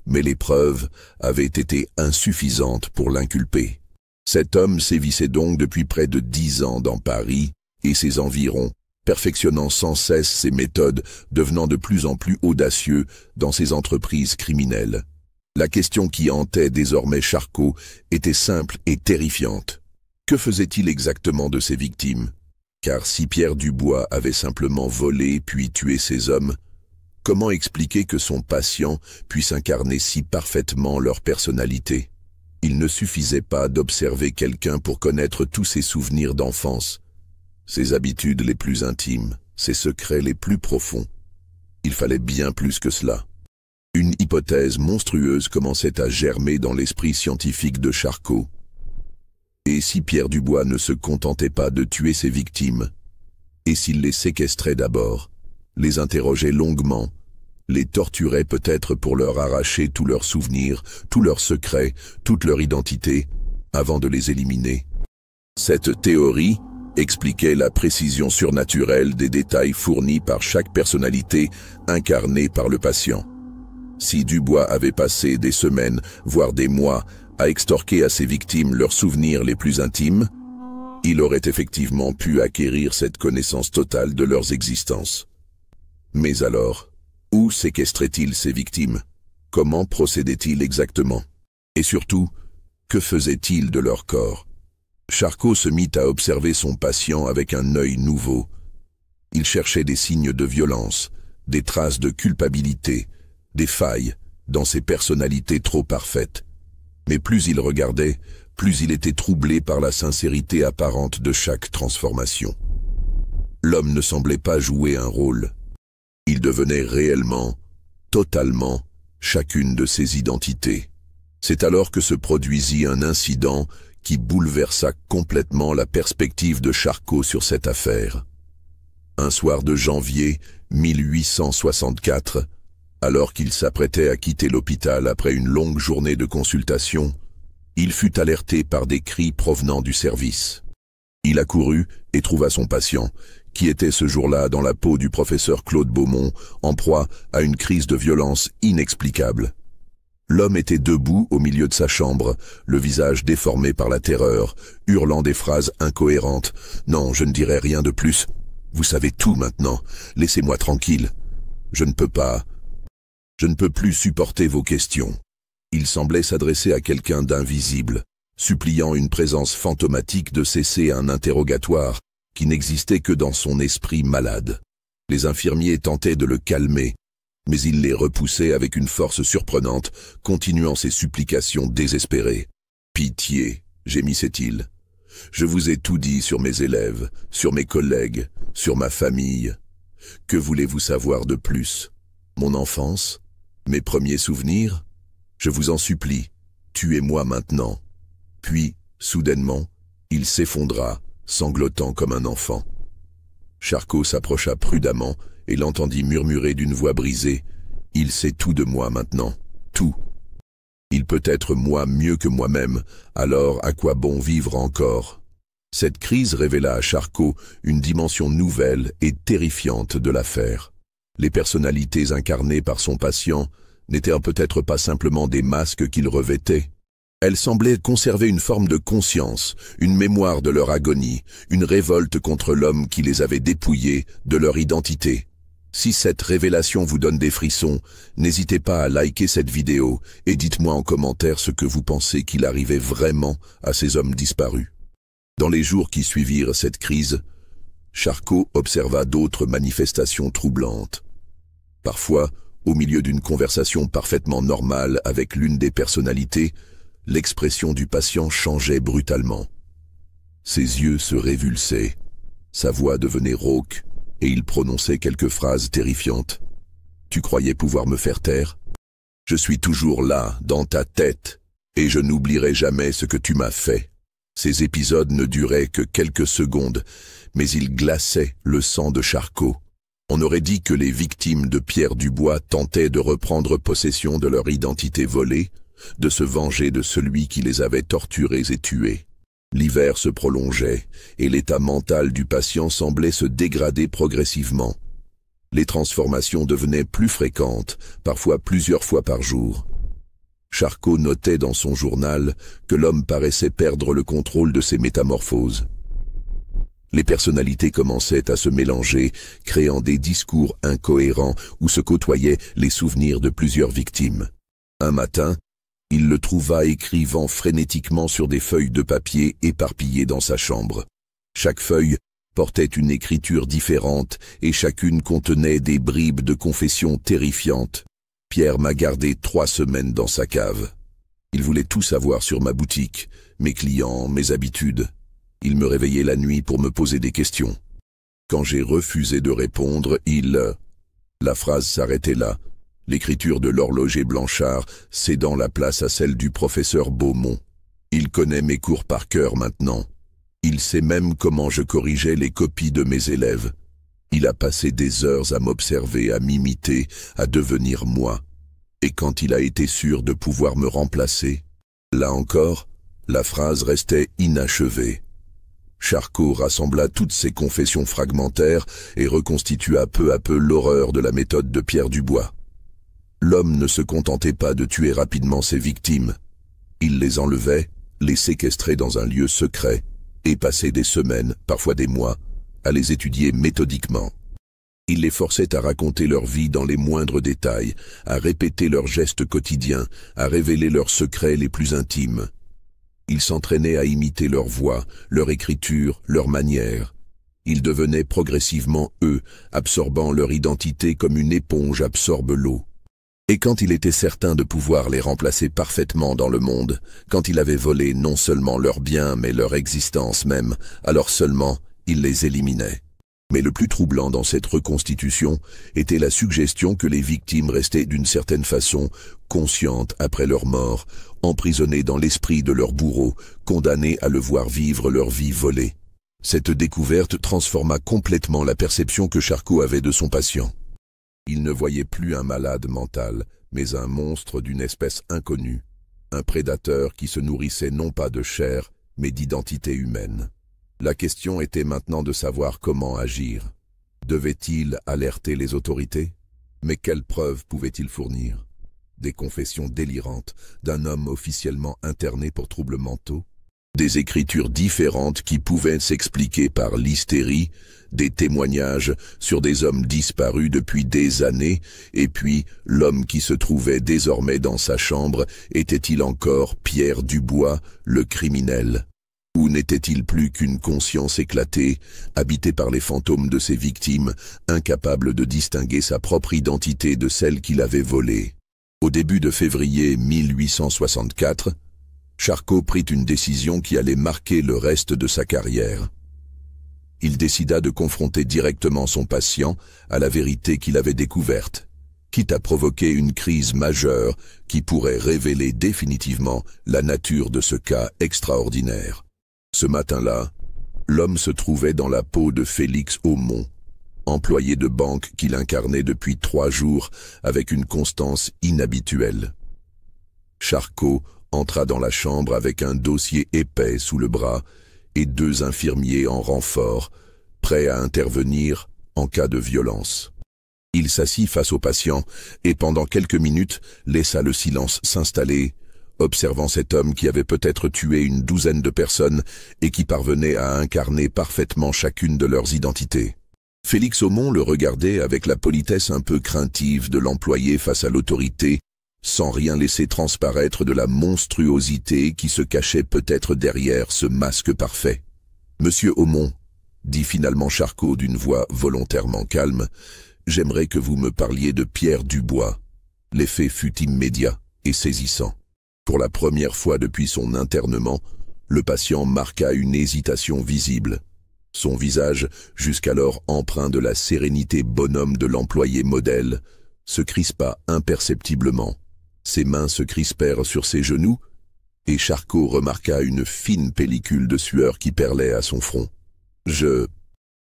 mais les preuves avaient été insuffisantes pour l'inculper. Cet homme sévissait donc depuis près de 10 ans dans Paris et ses environs, perfectionnant sans cesse ses méthodes, devenant de plus en plus audacieux dans ses entreprises criminelles. La question qui hantait désormais Charcot était simple et terrifiante. Que faisait-il exactement de ses victimes? Car si Pierre Dubois avait simplement volé puis tué ses hommes, comment expliquer que son patient puisse incarner si parfaitement leur personnalité? Il ne suffisait pas d'observer quelqu'un pour connaître tous ses souvenirs d'enfance, ses habitudes les plus intimes, ses secrets les plus profonds. Il fallait bien plus que cela. Une hypothèse monstrueuse commençait à germer dans l'esprit scientifique de Charcot. Et si Pierre Dubois ne se contentait pas de tuer ses victimes? Et s'il les séquestrait d'abord, les interrogeait longuement, les torturait peut-être pour leur arracher tous leurs souvenirs, tous leurs secrets, toute leur identité, avant de les éliminer? Cette théorie expliquait la précision surnaturelle des détails fournis par chaque personnalité incarnée par le patient. Si Dubois avait passé des semaines, voire des mois, à extorquer à ses victimes leurs souvenirs les plus intimes, il aurait effectivement pu acquérir cette connaissance totale de leurs existences. Mais alors, où séquestrait-il ses victimes? Comment procédait-il exactement? Et surtout, que faisait-il de leur corps? Charcot se mit à observer son patient avec un œil nouveau. Il cherchait des signes de violence, des traces de culpabilité, des failles dans ses personnalités trop parfaites. Mais plus il regardait, plus il était troublé par la sincérité apparente de chaque transformation. L'homme ne semblait pas jouer un rôle. Il devenait réellement, totalement, chacune de ses identités. C'est alors que se produisit un incident qui bouleversa complètement la perspective de Charcot sur cette affaire. Un soir de janvier 1864, Alors qu'il s'apprêtait à quitter l'hôpital après une longue journée de consultation, il fut alerté par des cris provenant du service. Il accourut et trouva son patient, qui était ce jour-là dans la peau du professeur Claude Beaumont, en proie à une crise de violence inexplicable. L'homme était debout au milieu de sa chambre, le visage déformé par la terreur, hurlant des phrases incohérentes. « Non, je ne dirai rien de plus. Vous savez tout maintenant. Laissez-moi tranquille. Je ne peux pas. Je ne peux plus supporter vos questions. » Il semblait s'adresser à quelqu'un d'invisible, suppliant une présence fantomatique de cesser un interrogatoire qui n'existait que dans son esprit malade. Les infirmiers tentaient de le calmer, mais il les repoussait avec une force surprenante, continuant ses supplications désespérées. « Pitié, gémissait-il. Je vous ai tout dit sur mes élèves, sur mes collègues, sur ma famille. Que voulez-vous savoir de plus? Mon enfance? Mes premiers souvenirs? Je vous en supplie, tuez-moi maintenant. » Puis, soudainement, il s'effondra, sanglotant comme un enfant. Charcot s'approcha prudemment et l'entendit murmurer d'une voix brisée. « Il sait tout de moi maintenant, tout. Il peut être moi mieux que moi-même, alors à quoi bon vivre encore ?» Cette crise révéla à Charcot une dimension nouvelle et terrifiante de l'affaire. Les personnalités incarnées par son patient n'étaient peut-être pas simplement des masques qu'il revêtait. Elles semblaient conserver une forme de conscience, une mémoire de leur agonie, une révolte contre l'homme qui les avait dépouillés de leur identité. Si cette révélation vous donne des frissons, n'hésitez pas à liker cette vidéo et dites-moi en commentaire ce que vous pensez qu'il arrivait vraiment à ces hommes disparus. Dans les jours qui suivirent cette crise, Charcot observa d'autres manifestations troublantes. Parfois, au milieu d'une conversation parfaitement normale avec l'une des personnalités, l'expression du patient changeait brutalement. Ses yeux se révulsaient, sa voix devenait rauque, et il prononçait quelques phrases terrifiantes. « Tu croyais pouvoir me faire taire? Je suis toujours là, dans ta tête, et je n'oublierai jamais ce que tu m'as fait. » Ces épisodes ne duraient que quelques secondes, mais ils glaçaient le sang de Charcot. On aurait dit que les victimes de Pierre Dubois tentaient de reprendre possession de leur identité volée, de se venger de celui qui les avait torturés et tués. L'hiver se prolongeait, et l'état mental du patient semblait se dégrader progressivement. Les transformations devenaient plus fréquentes, parfois plusieurs fois par jour. Charcot notait dans son journal que l'homme paraissait perdre le contrôle de ses métamorphoses. Les personnalités commençaient à se mélanger, créant des discours incohérents où se côtoyaient les souvenirs de plusieurs victimes. Un matin, il le trouva écrivant frénétiquement sur des feuilles de papier éparpillées dans sa chambre. Chaque feuille portait une écriture différente et chacune contenait des bribes de confessions terrifiantes. « Pierre m'a gardé 3 semaines dans sa cave. Il voulait tout savoir sur ma boutique, mes clients, mes habitudes. Il me réveillait la nuit pour me poser des questions. Quand j'ai refusé de répondre, il... » La phrase s'arrêtait là, l'écriture de l'horloger Blanchard cédant la place à celle du professeur Beaumont. Il connaît mes cours par cœur maintenant. Il sait même comment je corrigeais les copies de mes élèves. Il a passé des heures à m'observer, à m'imiter, à devenir moi. Et quand il a été sûr de pouvoir me remplacer, là encore, la phrase restait inachevée. Charcot rassembla toutes ses confessions fragmentaires et reconstitua peu à peu l'horreur de la méthode de Pierre Dubois. L'homme ne se contentait pas de tuer rapidement ses victimes. Il les enlevait, les séquestrait dans un lieu secret et passait des semaines, parfois des mois, à les étudier méthodiquement. Il les forçait à raconter leur vie dans les moindres détails, à répéter leurs gestes quotidiens, à révéler leurs secrets les plus intimes. Il s'entraînait à imiter leur voix, leur écriture, leur manière. Ils devenaient progressivement eux, absorbant leur identité comme une éponge absorbe l'eau. Et quand il était certain de pouvoir les remplacer parfaitement dans le monde, quand il avait volé non seulement leurs biens mais leur existence même, alors seulement il les éliminait. Mais le plus troublant dans cette reconstitution était la suggestion que les victimes restaient d'une certaine façon conscientes après leur mort, emprisonnées dans l'esprit de leur bourreau, condamnées à le voir vivre leur vie volée. Cette découverte transforma complètement la perception que Charcot avait de son patient. Il ne voyait plus un malade mental, mais un monstre d'une espèce inconnue, un prédateur qui se nourrissait non pas de chair, mais d'identité humaine. La question était maintenant de savoir comment agir. Devait-il alerter les autorités? Mais quelles preuves pouvait-il fournir? Des confessions délirantes d'un homme officiellement interné pour troubles mentaux? Des écritures différentes qui pouvaient s'expliquer par l'hystérie, des témoignages sur des hommes disparus depuis des années, et puis l'homme qui se trouvait désormais dans sa chambre, était-il encore Pierre Dubois, le criminel? Ou n'était-il plus qu'une conscience éclatée, habitée par les fantômes de ses victimes, incapable de distinguer sa propre identité de celle qu'il avait volée? Au début de février 1864, Charcot prit une décision qui allait marquer le reste de sa carrière. Il décida de confronter directement son patient à la vérité qu'il avait découverte, quitte à provoquer une crise majeure qui pourrait révéler définitivement la nature de ce cas extraordinaire. Ce matin-là, l'homme se trouvait dans la peau de Félix Aumont, employé de banque qu'il incarnait depuis 3 jours avec une constance inhabituelle. Charcot entra dans la chambre avec un dossier épais sous le bras et 2 infirmiers en renfort, prêts à intervenir en cas de violence. Il s'assit face au patient et pendant quelques minutes laissa le silence s'installer, observant cet homme qui avait peut-être tué une 12aine de personnes et qui parvenait à incarner parfaitement chacune de leurs identités. Félix Aumont le regardait avec la politesse un peu craintive de l'employé face à l'autorité, sans rien laisser transparaître de la monstruosité qui se cachait peut-être derrière ce masque parfait. « Monsieur Aumont, » dit finalement Charcot d'une voix volontairement calme, « j'aimerais que vous me parliez de Pierre Dubois. » L'effet fut immédiat et saisissant. Pour la première fois depuis son internement, le patient marqua une hésitation visible. Son visage, jusqu'alors empreint de la sérénité bonhomme de l'employé modèle, se crispa imperceptiblement. Ses mains se crispèrent sur ses genoux, et Charcot remarqua une fine pellicule de sueur qui perlait à son front. « Je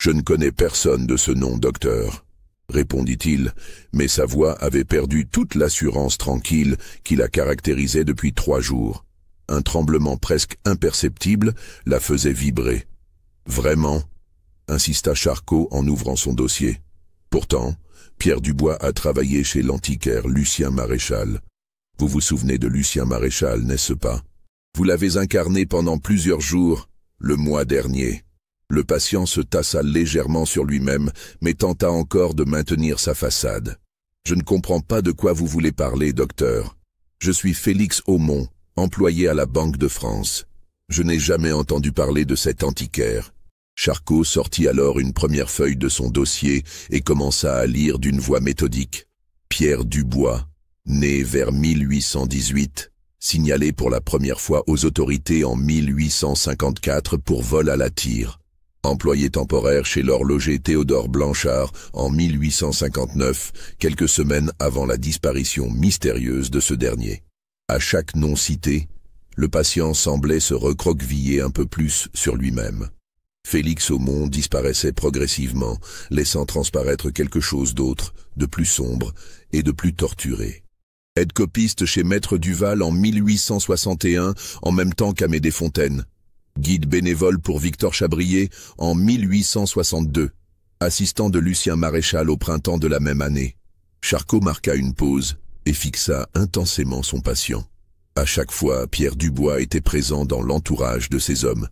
ne connais personne de ce nom, docteur, » répondit-il, mais sa voix avait perdu toute l'assurance tranquille qui la caractérisait depuis 3 jours. Un tremblement presque imperceptible la faisait vibrer. « Vraiment ?» insista Charcot en ouvrant son dossier. Pourtant, Pierre Dubois a travaillé chez l'antiquaire Lucien Maréchal. Vous vous souvenez de Lucien Maréchal, n'est-ce pas? Vous l'avez incarné pendant plusieurs jours, le mois dernier. Le patient se tassa légèrement sur lui-même, mais tenta encore de maintenir sa façade. Je ne comprends pas de quoi vous voulez parler, docteur. Je suis Félix Aumont, employé à la Banque de France. Je n'ai jamais entendu parler de cet antiquaire. Charcot sortit alors une première feuille de son dossier et commença à lire d'une voix méthodique. Pierre Dubois, né vers 1818, signalé pour la première fois aux autorités en 1854 pour vol à la tire. Employé temporaire chez l'horloger Théodore Blanchard en 1859, quelques semaines avant la disparition mystérieuse de ce dernier. À chaque nom cité, le patient semblait se recroqueviller un peu plus sur lui-même. Félix Aumont disparaissait progressivement, laissant transparaître quelque chose d'autre, de plus sombre et de plus torturé. Aide-copiste chez Maître Duval en 1861, en même temps qu'Amédée Fontaine. Guide bénévole pour Victor Chabrier en 1862. Assistant de Lucien Maréchal au printemps de la même année. Charcot marqua une pause et fixa intensément son patient. À chaque fois, Pierre Dubois était présent dans l'entourage de ces hommes.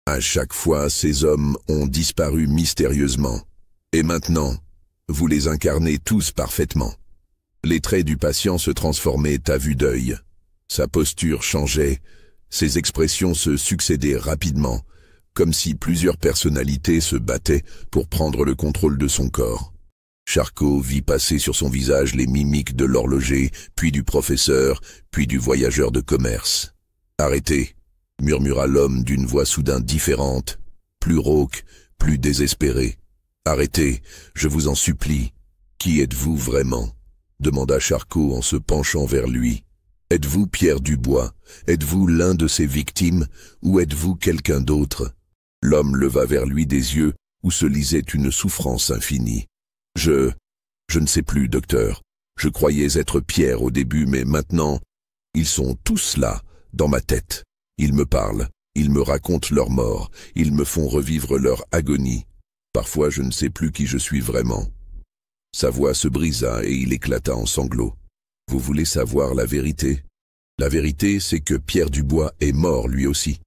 À chaque fois, ces hommes ont disparu mystérieusement. Et maintenant, vous les incarnez tous parfaitement. Les traits du patient se transformaient à vue d'œil. Sa posture changeait, ses expressions se succédaient rapidement, comme si plusieurs personnalités se battaient pour prendre le contrôle de son corps. Charcot vit passer sur son visage les mimiques de l'horloger, puis du professeur, puis du voyageur de commerce. « Arrêtez !» murmura l'homme d'une voix soudain différente, plus rauque, plus désespérée. « Arrêtez, je vous en supplie. Qui êtes-vous vraiment ?» demanda Charcot en se penchant vers lui. « Êtes-vous Pierre Dubois? Êtes-vous l'un de ses victimes? Ou êtes-vous quelqu'un d'autre ?» L'homme leva vers lui des yeux où se lisait une souffrance infinie. « Je ne sais plus, docteur. Je croyais être Pierre au début, mais maintenant, ils sont tous là, dans ma tête. Ils me parlent, ils me racontent leur mort, ils me font revivre leur agonie. Parfois, je ne sais plus qui je suis vraiment. » Sa voix se brisa et il éclata en sanglots. « Vous voulez savoir la vérité ? La vérité, c'est que Pierre Dubois est mort lui aussi.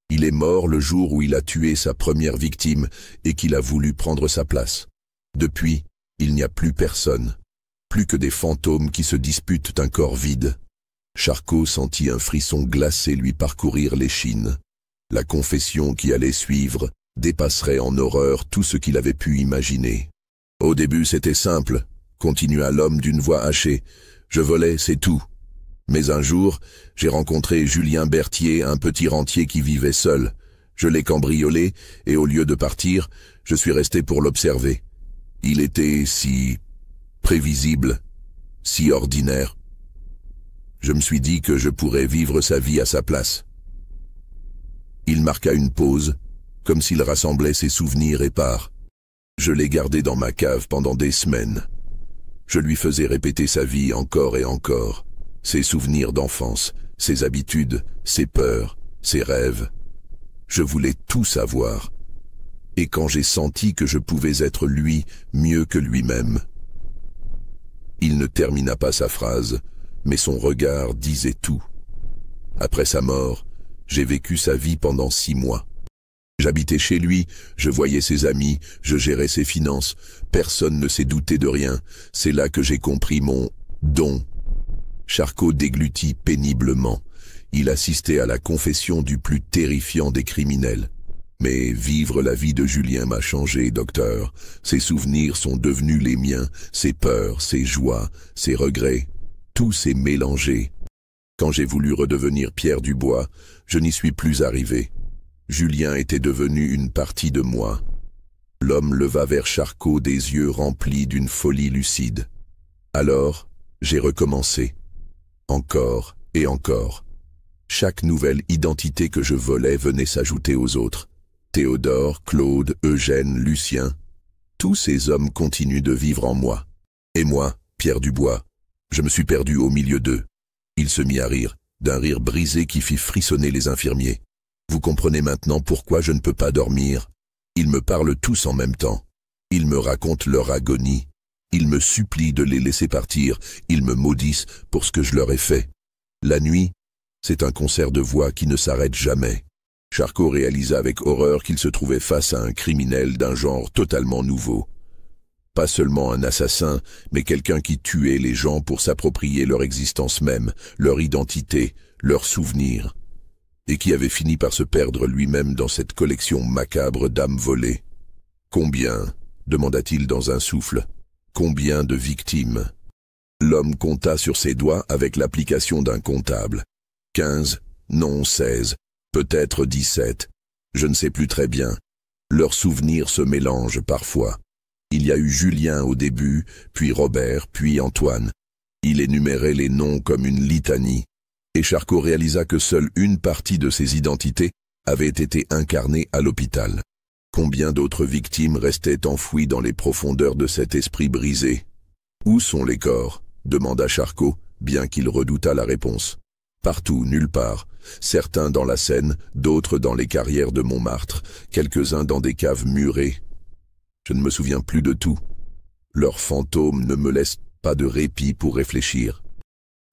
Il est mort le jour où il a tué sa première victime et qu'il a voulu prendre sa place. Depuis, il n'y a plus personne, plus que des fantômes qui se disputent un corps vide. » Charcot sentit un frisson glacé lui parcourir l'échine. La confession qui allait suivre dépasserait en horreur tout ce qu'il avait pu imaginer. « Au début, c'était simple, » continua l'homme d'une voix hachée. « Je volais, c'est tout. Mais un jour, j'ai rencontré Julien Berthier, un petit rentier qui vivait seul. Je l'ai cambriolé et au lieu de partir, je suis resté pour l'observer. Il était si prévisible, si ordinaire. Je me suis dit que je pourrais vivre sa vie à sa place. » Il marqua une pause, comme s'il rassemblait ses souvenirs épars. Je l'ai gardé dans ma cave pendant des semaines. Je lui faisais répéter sa vie encore et encore, ses souvenirs d'enfance, ses habitudes, ses peurs, ses rêves. Je voulais tout savoir. Et quand j'ai senti que je pouvais être lui mieux que lui-même. Il ne termina pas sa phrase, mais son regard disait tout. Après sa mort, j'ai vécu sa vie pendant 6 mois. J'habitais chez lui, je voyais ses amis, je gérais ses finances. Personne ne s'est douté de rien. C'est là que j'ai compris mon don. Charcot déglutit péniblement. Il assistait à la confession du plus terrifiant des criminels. Mais vivre la vie de Julien m'a changé, docteur. Ses souvenirs sont devenus les miens, ses peurs, ses joies, ses regrets. Tout s'est mélangé. Quand j'ai voulu redevenir Pierre Dubois, je n'y suis plus arrivé. Julien était devenu une partie de moi. L'homme leva vers Charcot des yeux remplis d'une folie lucide. Alors, j'ai recommencé. Encore et encore. Chaque nouvelle identité que je volais venait s'ajouter aux autres. Théodore, Claude, Eugène, Lucien. Tous ces hommes continuent de vivre en moi. Et moi, Pierre Dubois, je me suis perdu au milieu d'eux. Il se mit à rire, d'un rire brisé qui fit frissonner les infirmiers. Vous comprenez maintenant pourquoi je ne peux pas dormir. Ils me parlent tous en même temps. Ils me racontent leur agonie. Ils me supplient de les laisser partir. Ils me maudissent pour ce que je leur ai fait. La nuit, c'est un concert de voix qui ne s'arrête jamais. Charcot réalisa avec horreur qu'il se trouvait face à un criminel d'un genre totalement nouveau. Pas seulement un assassin, mais quelqu'un qui tuait les gens pour s'approprier leur existence même, leur identité, leurs souvenirs, et qui avait fini par se perdre lui-même dans cette collection macabre d'âmes volées. « Combien ?» demanda-t-il dans un souffle. « Combien de victimes ?» L'homme compta sur ses doigts avec l'application d'un comptable. 15, non 16, peut-être 17. Je ne sais plus très bien. Leurs souvenirs se mélangent parfois. Il y a eu Julien au début, puis Robert, puis Antoine. Il énumérait les noms comme une litanie. Et Charcot réalisa que seule une partie de ces identités avait été incarnée à l'hôpital. Combien d'autres victimes restaient enfouies dans les profondeurs de cet esprit brisé? « Où sont les corps ?» demanda Charcot, bien qu'il redoutât la réponse. « Partout, nulle part. Certains dans la Seine, d'autres dans les carrières de Montmartre, quelques-uns dans des caves murées. Je ne me souviens plus de tout. Leurs fantômes ne me laissent pas de répit pour réfléchir. »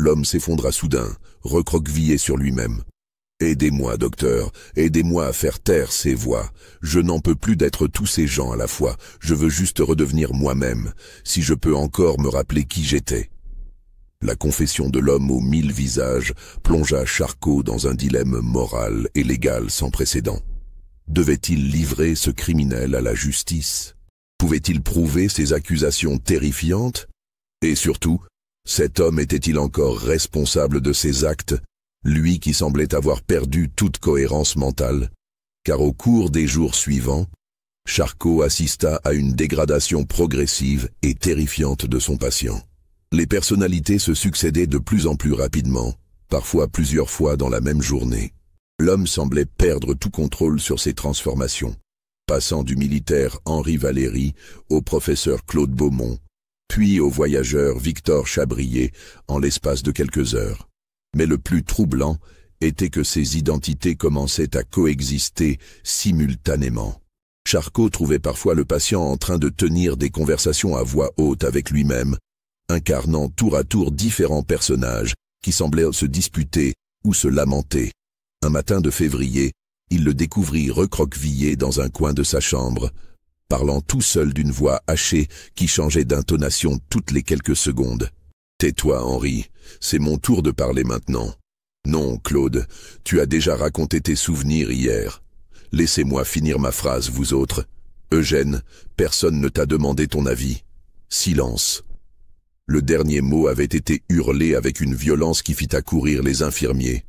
L'homme s'effondra soudain, recroquevillé sur lui-même. « Aidez-moi, docteur, aidez-moi à faire taire ces voix. Je n'en peux plus d'être tous ces gens à la fois. Je veux juste redevenir moi-même, si je peux encore me rappeler qui j'étais. » La confession de l'homme aux 1000 visages plongea Charcot dans un dilemme moral et légal sans précédent. Devait-il livrer ce criminel à la justice? Pouvait-il prouver ces accusations terrifiantes? Et surtout, cet homme était-il encore responsable de ses actes, lui qui semblait avoir perdu toute cohérence mentale? Car au cours des jours suivants, Charcot assista à une dégradation progressive et terrifiante de son patient. Les personnalités se succédaient de plus en plus rapidement, parfois plusieurs fois dans la même journée. L'homme semblait perdre tout contrôle sur ses transformations, passant du militaire Henri Valéry au professeur Claude Beaumont, puis au voyageur Victor Chabrier en l'espace de quelques heures. Mais le plus troublant était que ces identités commençaient à coexister simultanément. Charcot trouvait parfois le patient en train de tenir des conversations à voix haute avec lui-même, incarnant tour à tour différents personnages qui semblaient se disputer ou se lamenter. Un matin de février, il le découvrit recroquevillé dans un coin de sa chambre, parlant tout seul d'une voix hachée qui changeait d'intonation toutes les quelques secondes. « Tais-toi, Henri, c'est mon tour de parler maintenant. Non, Claude, tu as déjà raconté tes souvenirs hier. Laissez-moi finir ma phrase, vous autres. Eugène, personne ne t'a demandé ton avis. Silence. » Le dernier mot avait été hurlé avec une violence qui fit accourir les infirmiers.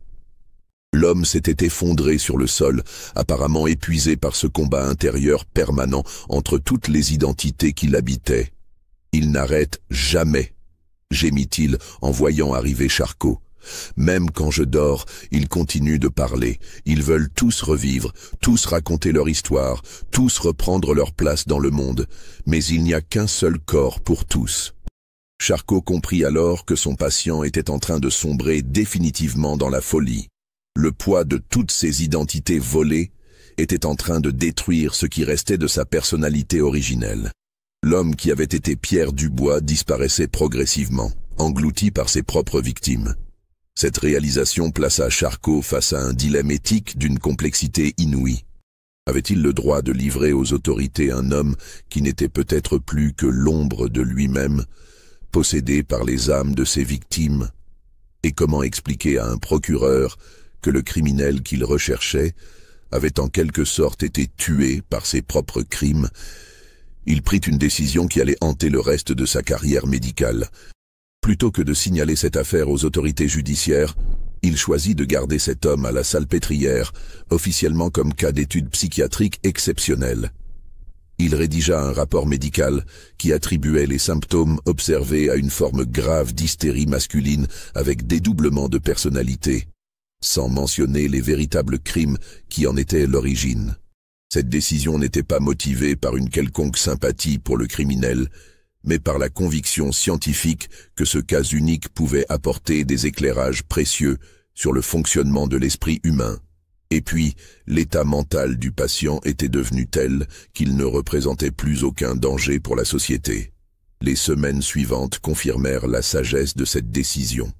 L'homme s'était effondré sur le sol, apparemment épuisé par ce combat intérieur permanent entre toutes les identités qui l'habitaient. « Il n'arrête jamais », gémit-il en voyant arriver Charcot. « Même quand je dors, ils continuent de parler. Ils veulent tous revivre, tous raconter leur histoire, tous reprendre leur place dans le monde. Mais il n'y a qu'un seul corps pour tous. » Charcot comprit alors que son patient était en train de sombrer définitivement dans la folie. Le poids de toutes ces identités volées était en train de détruire ce qui restait de sa personnalité originelle. L'homme qui avait été Pierre Dubois disparaissait progressivement, englouti par ses propres victimes. Cette réalisation plaça Charcot face à un dilemme éthique d'une complexité inouïe. Avait-il le droit de livrer aux autorités un homme qui n'était peut-être plus que l'ombre de lui-même, possédé par les âmes de ses victimes? Et comment expliquer à un procureur que le criminel qu'il recherchait avait en quelque sorte été tué par ses propres crimes? Il prit une décision qui allait hanter le reste de sa carrière médicale. Plutôt que de signaler cette affaire aux autorités judiciaires, il choisit de garder cet homme à la Salpêtrière, officiellement comme cas d'étude psychiatrique exceptionnelle. Il rédigea un rapport médical qui attribuait les symptômes observés à une forme grave d'hystérie masculine avec dédoublement de personnalité, sans mentionner les véritables crimes qui en étaient l'origine. Cette décision n'était pas motivée par une quelconque sympathie pour le criminel, mais par la conviction scientifique que ce cas unique pouvait apporter des éclairages précieux sur le fonctionnement de l'esprit humain. Et puis, l'état mental du patient était devenu tel qu'il ne représentait plus aucun danger pour la société. Les semaines suivantes confirmèrent la sagesse de cette décision.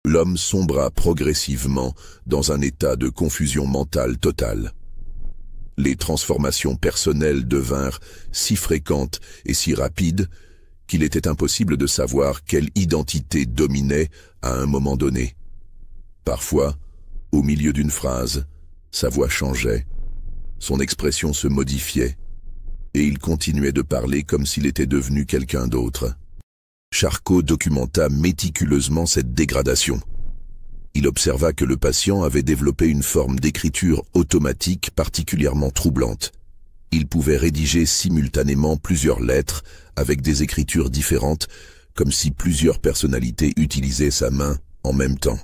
L'homme sombra progressivement dans un état de confusion mentale totale. Les transformations personnelles devinrent si fréquentes et si rapides qu'il était impossible de savoir quelle identité dominait à un moment donné. Parfois, au milieu d'une phrase, sa voix changeait, son expression se modifiait, et il continuait de parler comme s'il était devenu quelqu'un d'autre. Charcot documenta méticuleusement cette dégradation. Il observa que le patient avait développé une forme d'écriture automatique particulièrement troublante. Il pouvait rédiger simultanément plusieurs lettres avec des écritures différentes, comme si plusieurs personnalités utilisaient sa main en même temps.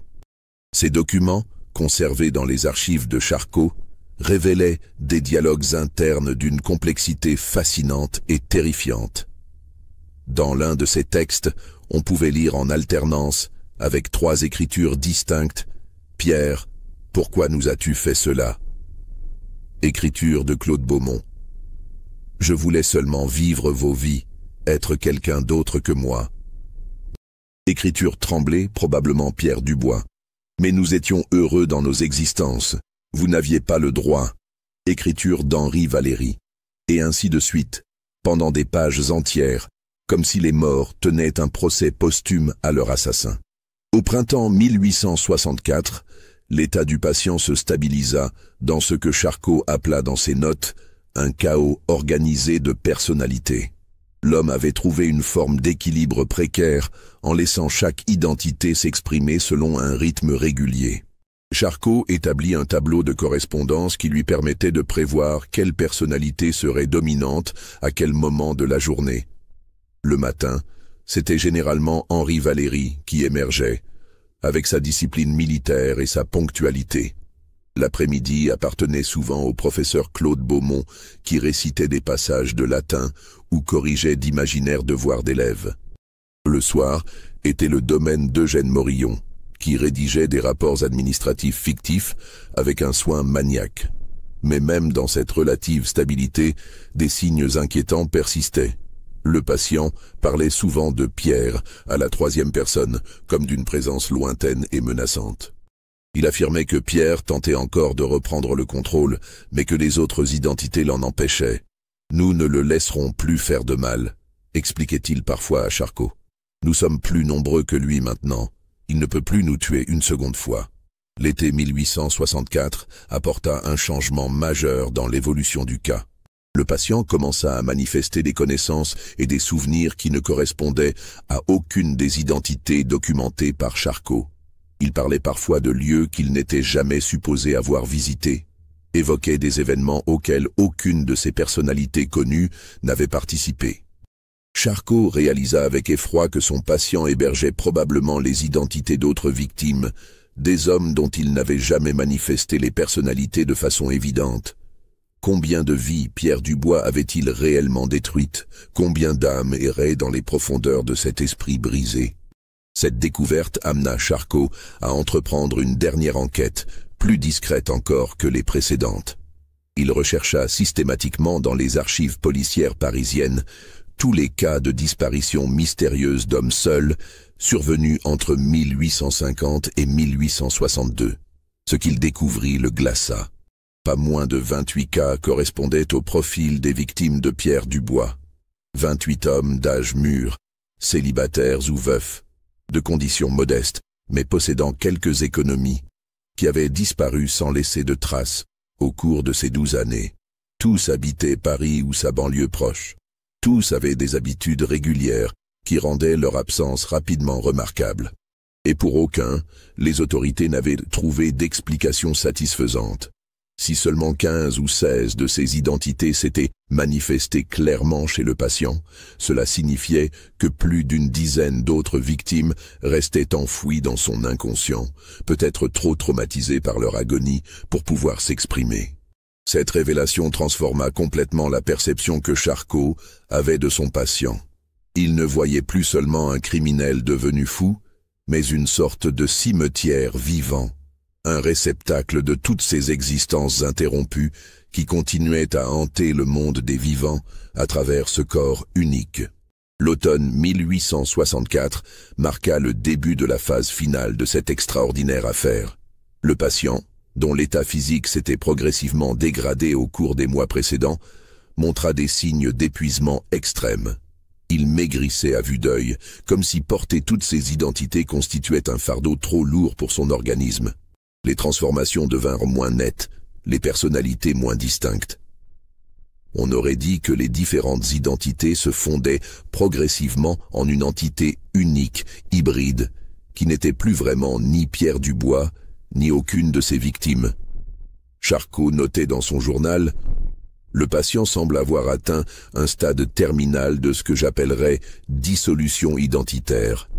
Ces documents, conservés dans les archives de Charcot, révélaient des dialogues internes d'une complexité fascinante et terrifiante. Dans l'un de ces textes, on pouvait lire en alternance, avec 3 écritures distinctes, « Pierre, pourquoi nous as-tu fait cela ?» Écriture de Claude Beaumont. « Je voulais seulement vivre vos vies, être quelqu'un d'autre que moi. » Écriture tremblée, probablement Pierre Dubois. « Mais nous étions heureux dans nos existences. Vous n'aviez pas le droit. » Écriture d'Henri Valéry. Et ainsi de suite, pendant des pages entières, comme si les morts tenaient un procès posthume à leur assassin. Au printemps 1864, l'état du patient se stabilisa dans ce que Charcot appela dans ses notes un chaos organisé de personnalités. L'homme avait trouvé une forme d'équilibre précaire en laissant chaque identité s'exprimer selon un rythme régulier. Charcot établit un tableau de correspondance qui lui permettait de prévoir quelle personnalité serait dominante à quel moment de la journée. Le matin, c'était généralement Henri Valéry qui émergeait, avec sa discipline militaire et sa ponctualité. L'après-midi appartenait souvent au professeur Claude Beaumont, qui récitait des passages de latin ou corrigeait d'imaginaires devoirs d'élèves. Le soir était le domaine d'Eugène Morillon, qui rédigeait des rapports administratifs fictifs avec un soin maniaque. Mais même dans cette relative stabilité, des signes inquiétants persistaient. Le patient parlait souvent de Pierre à la troisième personne, comme d'une présence lointaine et menaçante. Il affirmait que Pierre tentait encore de reprendre le contrôle, mais que les autres identités l'en empêchaient. « Nous ne le laisserons plus faire de mal », expliquait-il parfois à Charcot. « Nous sommes plus nombreux que lui maintenant. Il ne peut plus nous tuer une seconde fois. » L'été 1864 apporta un changement majeur dans l'évolution du cas. Le patient commença à manifester des connaissances et des souvenirs qui ne correspondaient à aucune des identités documentées par Charcot. Il parlait parfois de lieux qu'il n'était jamais supposé avoir visités, évoquait des événements auxquels aucune de ses personnalités connues n'avait participé. Charcot réalisa avec effroi que son patient hébergeait probablement les identités d'autres victimes, des hommes dont il n'avait jamais manifesté les personnalités de façon évidente. Combien de vies Pierre Dubois avait-il réellement détruites? Combien d'âmes erraient dans les profondeurs de cet esprit brisé? Cette découverte amena Charcot à entreprendre une dernière enquête, plus discrète encore que les précédentes. Il rechercha systématiquement dans les archives policières parisiennes tous les cas de disparition mystérieuse d'hommes seuls survenus entre 1850 et 1862. Ce qu'il découvrit le glaça. Pas moins de 28 cas correspondaient au profil des victimes de Pierre Dubois. 28 hommes d'âge mûr, célibataires ou veufs, de conditions modestes, mais possédant quelques économies, qui avaient disparu sans laisser de traces au cours de ces 12 années. Tous habitaient Paris ou sa banlieue proche. Tous avaient des habitudes régulières qui rendaient leur absence rapidement remarquable. Et pour aucun, les autorités n'avaient trouvé d'explication satisfaisante. Si seulement 15 ou 16 de ces identités s'étaient manifestées clairement chez le patient, cela signifiait que plus d'une dizaine d'autres victimes restaient enfouies dans son inconscient, peut-être trop traumatisées par leur agonie pour pouvoir s'exprimer. Cette révélation transforma complètement la perception que Charcot avait de son patient. Il ne voyait plus seulement un criminel devenu fou, mais une sorte de cimetière vivant, un réceptacle de toutes ces existences interrompues qui continuaient à hanter le monde des vivants à travers ce corps unique. L'automne 1864 marqua le début de la phase finale de cette extraordinaire affaire. Le patient, dont l'état physique s'était progressivement dégradé au cours des mois précédents, montra des signes d'épuisement extrême. Il maigrissait à vue d'œil, comme si porter toutes ces identités constituait un fardeau trop lourd pour son organisme. Les transformations devinrent moins nettes, les personnalités moins distinctes. On aurait dit que les différentes identités se fondaient progressivement en une entité unique, hybride, qui n'était plus vraiment ni Pierre Dubois, ni aucune de ses victimes. Charcot notait dans son journal « Le patient semble avoir atteint un stade terminal de ce que j'appellerais dissolution identitaire.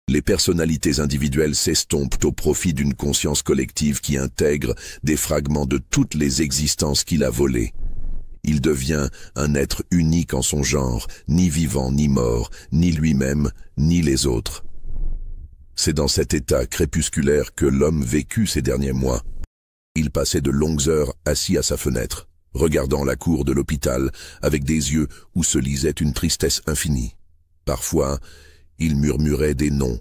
Les personnalités individuelles s'estompent au profit d'une conscience collective qui intègre des fragments de toutes les existences qu'il a volées. Il devient un être unique en son genre, ni vivant ni mort, ni lui-même, ni les autres. » C'est dans cet état crépusculaire que l'homme vécut ces derniers mois. Il passait de longues heures assis à sa fenêtre, regardant la cour de l'hôpital avec des yeux où se lisait une tristesse infinie. Parfois, il murmurait des noms,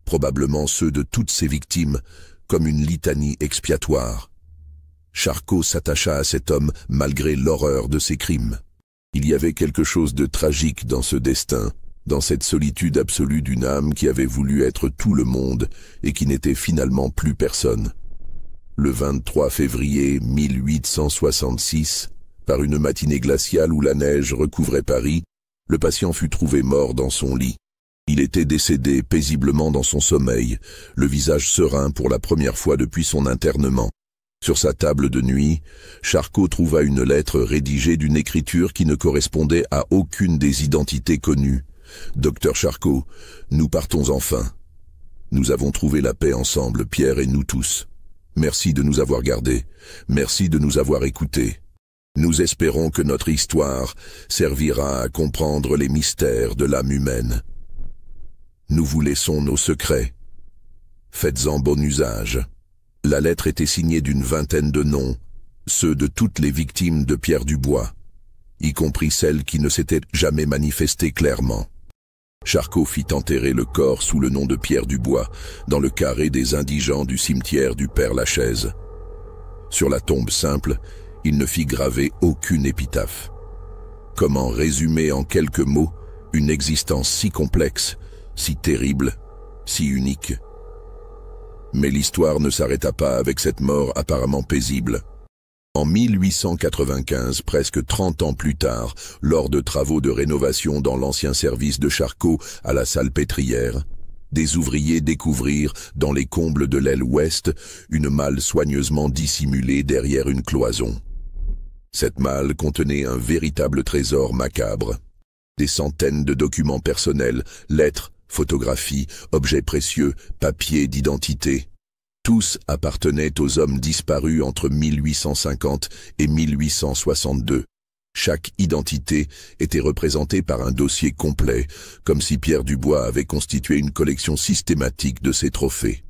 probablement ceux de toutes ses victimes, comme une litanie expiatoire. Charcot s'attacha à cet homme malgré l'horreur de ses crimes. Il y avait quelque chose de tragique dans ce destin, dans cette solitude absolue d'une âme qui avait voulu être tout le monde et qui n'était finalement plus personne. Le 23 février 1866, par une matinée glaciale où la neige recouvrait Paris, le patient fut trouvé mort dans son lit. Il était décédé paisiblement dans son sommeil, le visage serein pour la première fois depuis son internement. Sur sa table de nuit, Charcot trouva une lettre rédigée d'une écriture qui ne correspondait à aucune des identités connues. « Docteur Charcot, nous partons enfin. Nous avons trouvé la paix ensemble, Pierre et nous tous. Merci de nous avoir gardés. Merci de nous avoir écoutés. Nous espérons que notre histoire servira à comprendre les mystères de l'âme humaine. » Nous vous laissons nos secrets. Faites-en bon usage. La lettre était signée d'une vingtaine de noms, ceux de toutes les victimes de Pierre Dubois, y compris celles qui ne s'étaient jamais manifestées clairement. Charcot fit enterrer le corps sous le nom de Pierre Dubois, dans le carré des indigents du cimetière du Père-Lachaise. Sur la tombe simple, il ne fit graver aucune épitaphe. Comment résumer en quelques mots une existence si complexe, si terrible, si unique? Mais l'histoire ne s'arrêta pas avec cette mort apparemment paisible. En 1895, presque 30 ans plus tard, lors de travaux de rénovation dans l'ancien service de Charcot à la Salpêtrière, des ouvriers découvrirent, dans les combles de l'aile ouest, une malle soigneusement dissimulée derrière une cloison. Cette malle contenait un véritable trésor macabre. Des centaines de documents personnels, lettres, photographies, objets précieux, papiers d'identité. Tous appartenaient aux hommes disparus entre 1850 et 1862. Chaque identité était représentée par un dossier complet, comme si Pierre Dubois avait constitué une collection systématique de ses trophées.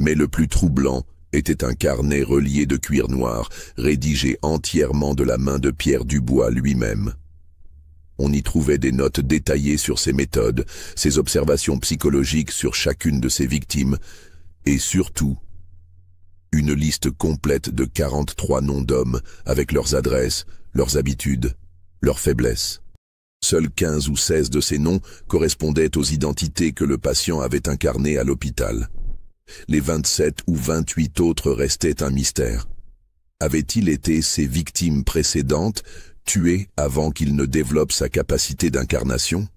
Mais le plus troublant était un carnet relié de cuir noir, rédigé entièrement de la main de Pierre Dubois lui-même. On y trouvait des notes détaillées sur ses méthodes, ses observations psychologiques sur chacune de ses victimes, et surtout, une liste complète de 43 noms d'hommes avec leurs adresses, leurs habitudes, leurs faiblesses. Seuls 15 ou 16 de ces noms correspondaient aux identités que le patient avait incarnées à l'hôpital. Les 27 ou 28 autres restaient un mystère. Avaient-ils été ses victimes précédentes, tuées avant qu'il ne développe sa capacité d'incarnation?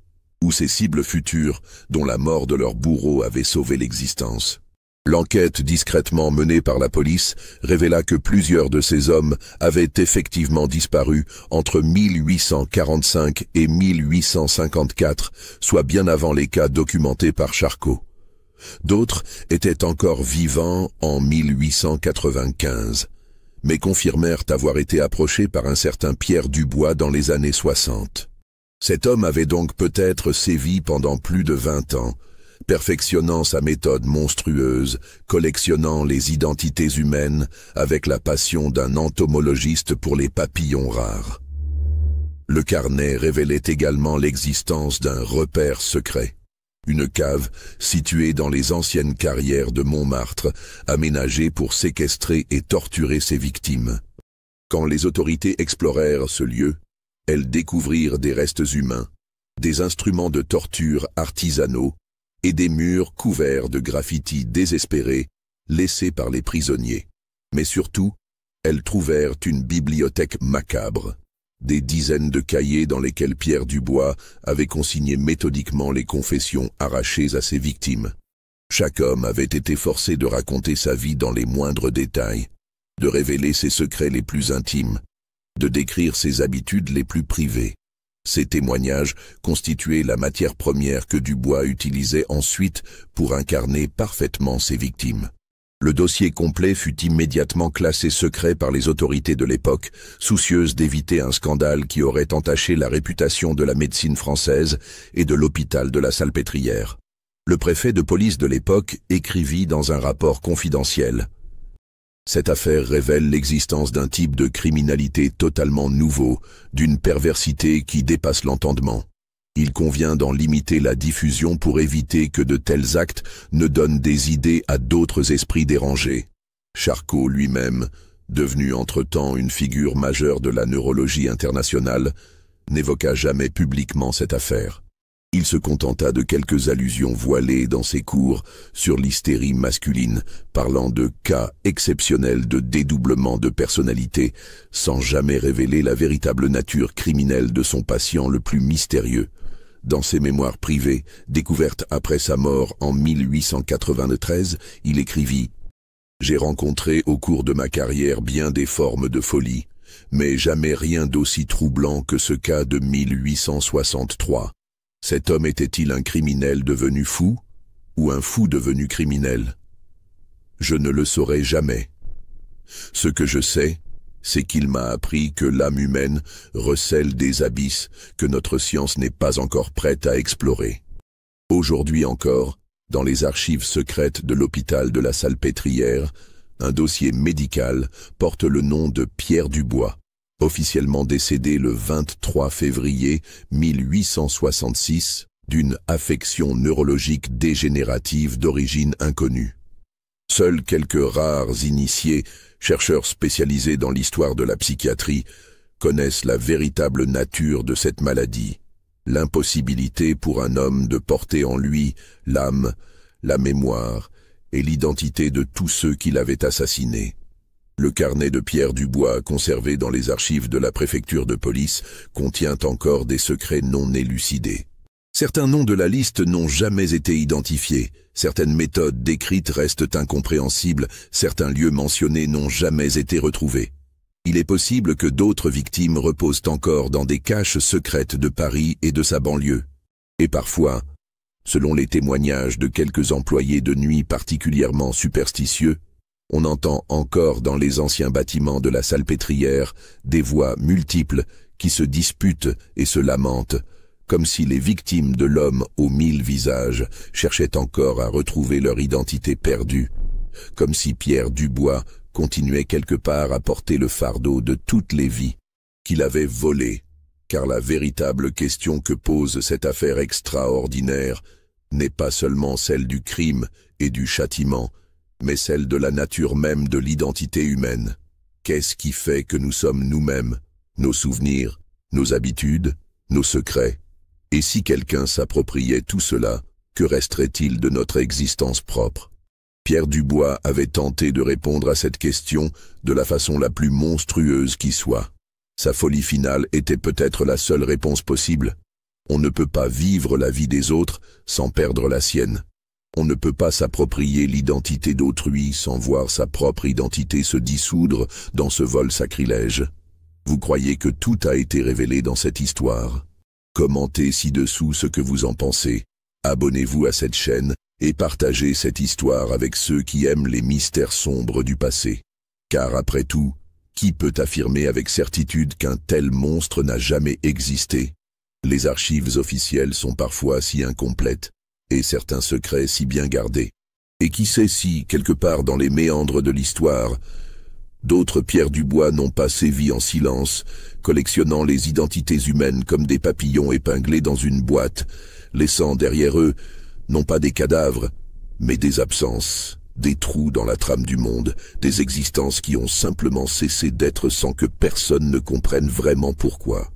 Ou ses cibles futures, dont la mort de leur bourreau avait sauvé l'existence? L'enquête discrètement menée par la police révéla que plusieurs de ces hommes avaient effectivement disparu entre 1845 et 1854, soit bien avant les cas documentés par Charcot. D'autres étaient encore vivants en 1895, mais confirmèrent avoir été approchés par un certain Pierre Dubois dans les années 60. Cet homme avait donc peut-être sévi pendant plus de 20 ans, perfectionnant sa méthode monstrueuse, collectionnant les identités humaines avec la passion d'un entomologiste pour les papillons rares. Le carnet révélait également l'existence d'un repère secret, une cave située dans les anciennes carrières de Montmartre, aménagée pour séquestrer et torturer ses victimes. Quand les autorités explorèrent ce lieu, elles découvrirent des restes humains, des instruments de torture artisanaux, et des murs couverts de graffitis désespérés laissés par les prisonniers. Mais surtout, elles trouvèrent une bibliothèque macabre, des dizaines de cahiers dans lesquels Pierre Dubois avait consigné méthodiquement les confessions arrachées à ses victimes. Chaque homme avait été forcé de raconter sa vie dans les moindres détails, de révéler ses secrets les plus intimes, de décrire ses habitudes les plus privées. Ces témoignages constituaient la matière première que Dubois utilisait ensuite pour incarner parfaitement ses victimes. Le dossier complet fut immédiatement classé secret par les autorités de l'époque, soucieuses d'éviter un scandale qui aurait entaché la réputation de la médecine française et de l'hôpital de la Salpêtrière. Le préfet de police de l'époque écrivit dans un rapport confidentiel: cette affaire révèle l'existence d'un type de criminalité totalement nouveau, d'une perversité qui dépasse l'entendement. Il convient d'en limiter la diffusion pour éviter que de tels actes ne donnent des idées à d'autres esprits dérangés. Charcot lui-même, devenu entre-temps une figure majeure de la neurologie internationale, n'évoqua jamais publiquement cette affaire. Il se contenta de quelques allusions voilées dans ses cours sur l'hystérie masculine, parlant de cas exceptionnels de dédoublement de personnalité, sans jamais révéler la véritable nature criminelle de son patient le plus mystérieux. Dans ses mémoires privées, découvertes après sa mort en 1893, il écrivit « J'ai rencontré au cours de ma carrière bien des formes de folie, mais jamais rien d'aussi troublant que ce cas de 1863. Cet homme était-il un criminel devenu fou, ou un fou devenu criminel? Je ne le saurai jamais. Ce que je sais, c'est qu'il m'a appris que l'âme humaine recèle des abysses que notre science n'est pas encore prête à explorer. Aujourd'hui encore, dans les archives secrètes de l'hôpital de la Salpêtrière, un dossier médical porte le nom de Pierre Dubois, officiellement décédé le 23 février 1866 d'une affection neurologique dégénérative d'origine inconnue. Seuls quelques rares initiés, chercheurs spécialisés dans l'histoire de la psychiatrie, connaissent la véritable nature de cette maladie, l'impossibilité pour un homme de porter en lui l'âme, la mémoire et l'identité de tous ceux qui l'avaient assassiné. Le carnet de Pierre Dubois, conservé dans les archives de la préfecture de police, contient encore des secrets non élucidés. Certains noms de la liste n'ont jamais été identifiés, certaines méthodes décrites restent incompréhensibles, certains lieux mentionnés n'ont jamais été retrouvés. Il est possible que d'autres victimes reposent encore dans des caches secrètes de Paris et de sa banlieue. Et parfois, selon les témoignages de quelques employés de nuit particulièrement superstitieux, on entend encore dans les anciens bâtiments de la Salpêtrière des voix multiples qui se disputent et se lamentent, comme si les victimes de l'homme aux 1000 visages cherchaient encore à retrouver leur identité perdue, comme si Pierre Dubois continuait quelque part à porter le fardeau de toutes les vies qu'il avait volées, car la véritable question que pose cette affaire extraordinaire n'est pas seulement celle du crime et du châtiment, mais celle de la nature même de l'identité humaine. Qu'est-ce qui fait que nous sommes nous-mêmes, nos souvenirs, nos habitudes, nos secrets? Et si quelqu'un s'appropriait tout cela, que resterait-il de notre existence propre? Pierre Dubois avait tenté de répondre à cette question de la façon la plus monstrueuse qui soit. Sa folie finale était peut-être la seule réponse possible. On ne peut pas vivre la vie des autres sans perdre la sienne. On ne peut pas s'approprier l'identité d'autrui sans voir sa propre identité se dissoudre dans ce vol sacrilège. Vous croyez que tout a été révélé dans cette histoire? Commentez ci-dessous ce que vous en pensez. Abonnez-vous à cette chaîne et partagez cette histoire avec ceux qui aiment les mystères sombres du passé. Car après tout, qui peut affirmer avec certitude qu'un tel monstre n'a jamais existé? Les archives officielles sont parfois si incomplètes, et certains secrets si bien gardés. Et qui sait si, quelque part dans les méandres de l'histoire, d'autres Pierre Dubois n'ont pas sévi en silence, collectionnant les identités humaines comme des papillons épinglés dans une boîte, laissant derrière eux, non pas des cadavres, mais des absences, des trous dans la trame du monde, des existences qui ont simplement cessé d'être sans que personne ne comprenne vraiment pourquoi.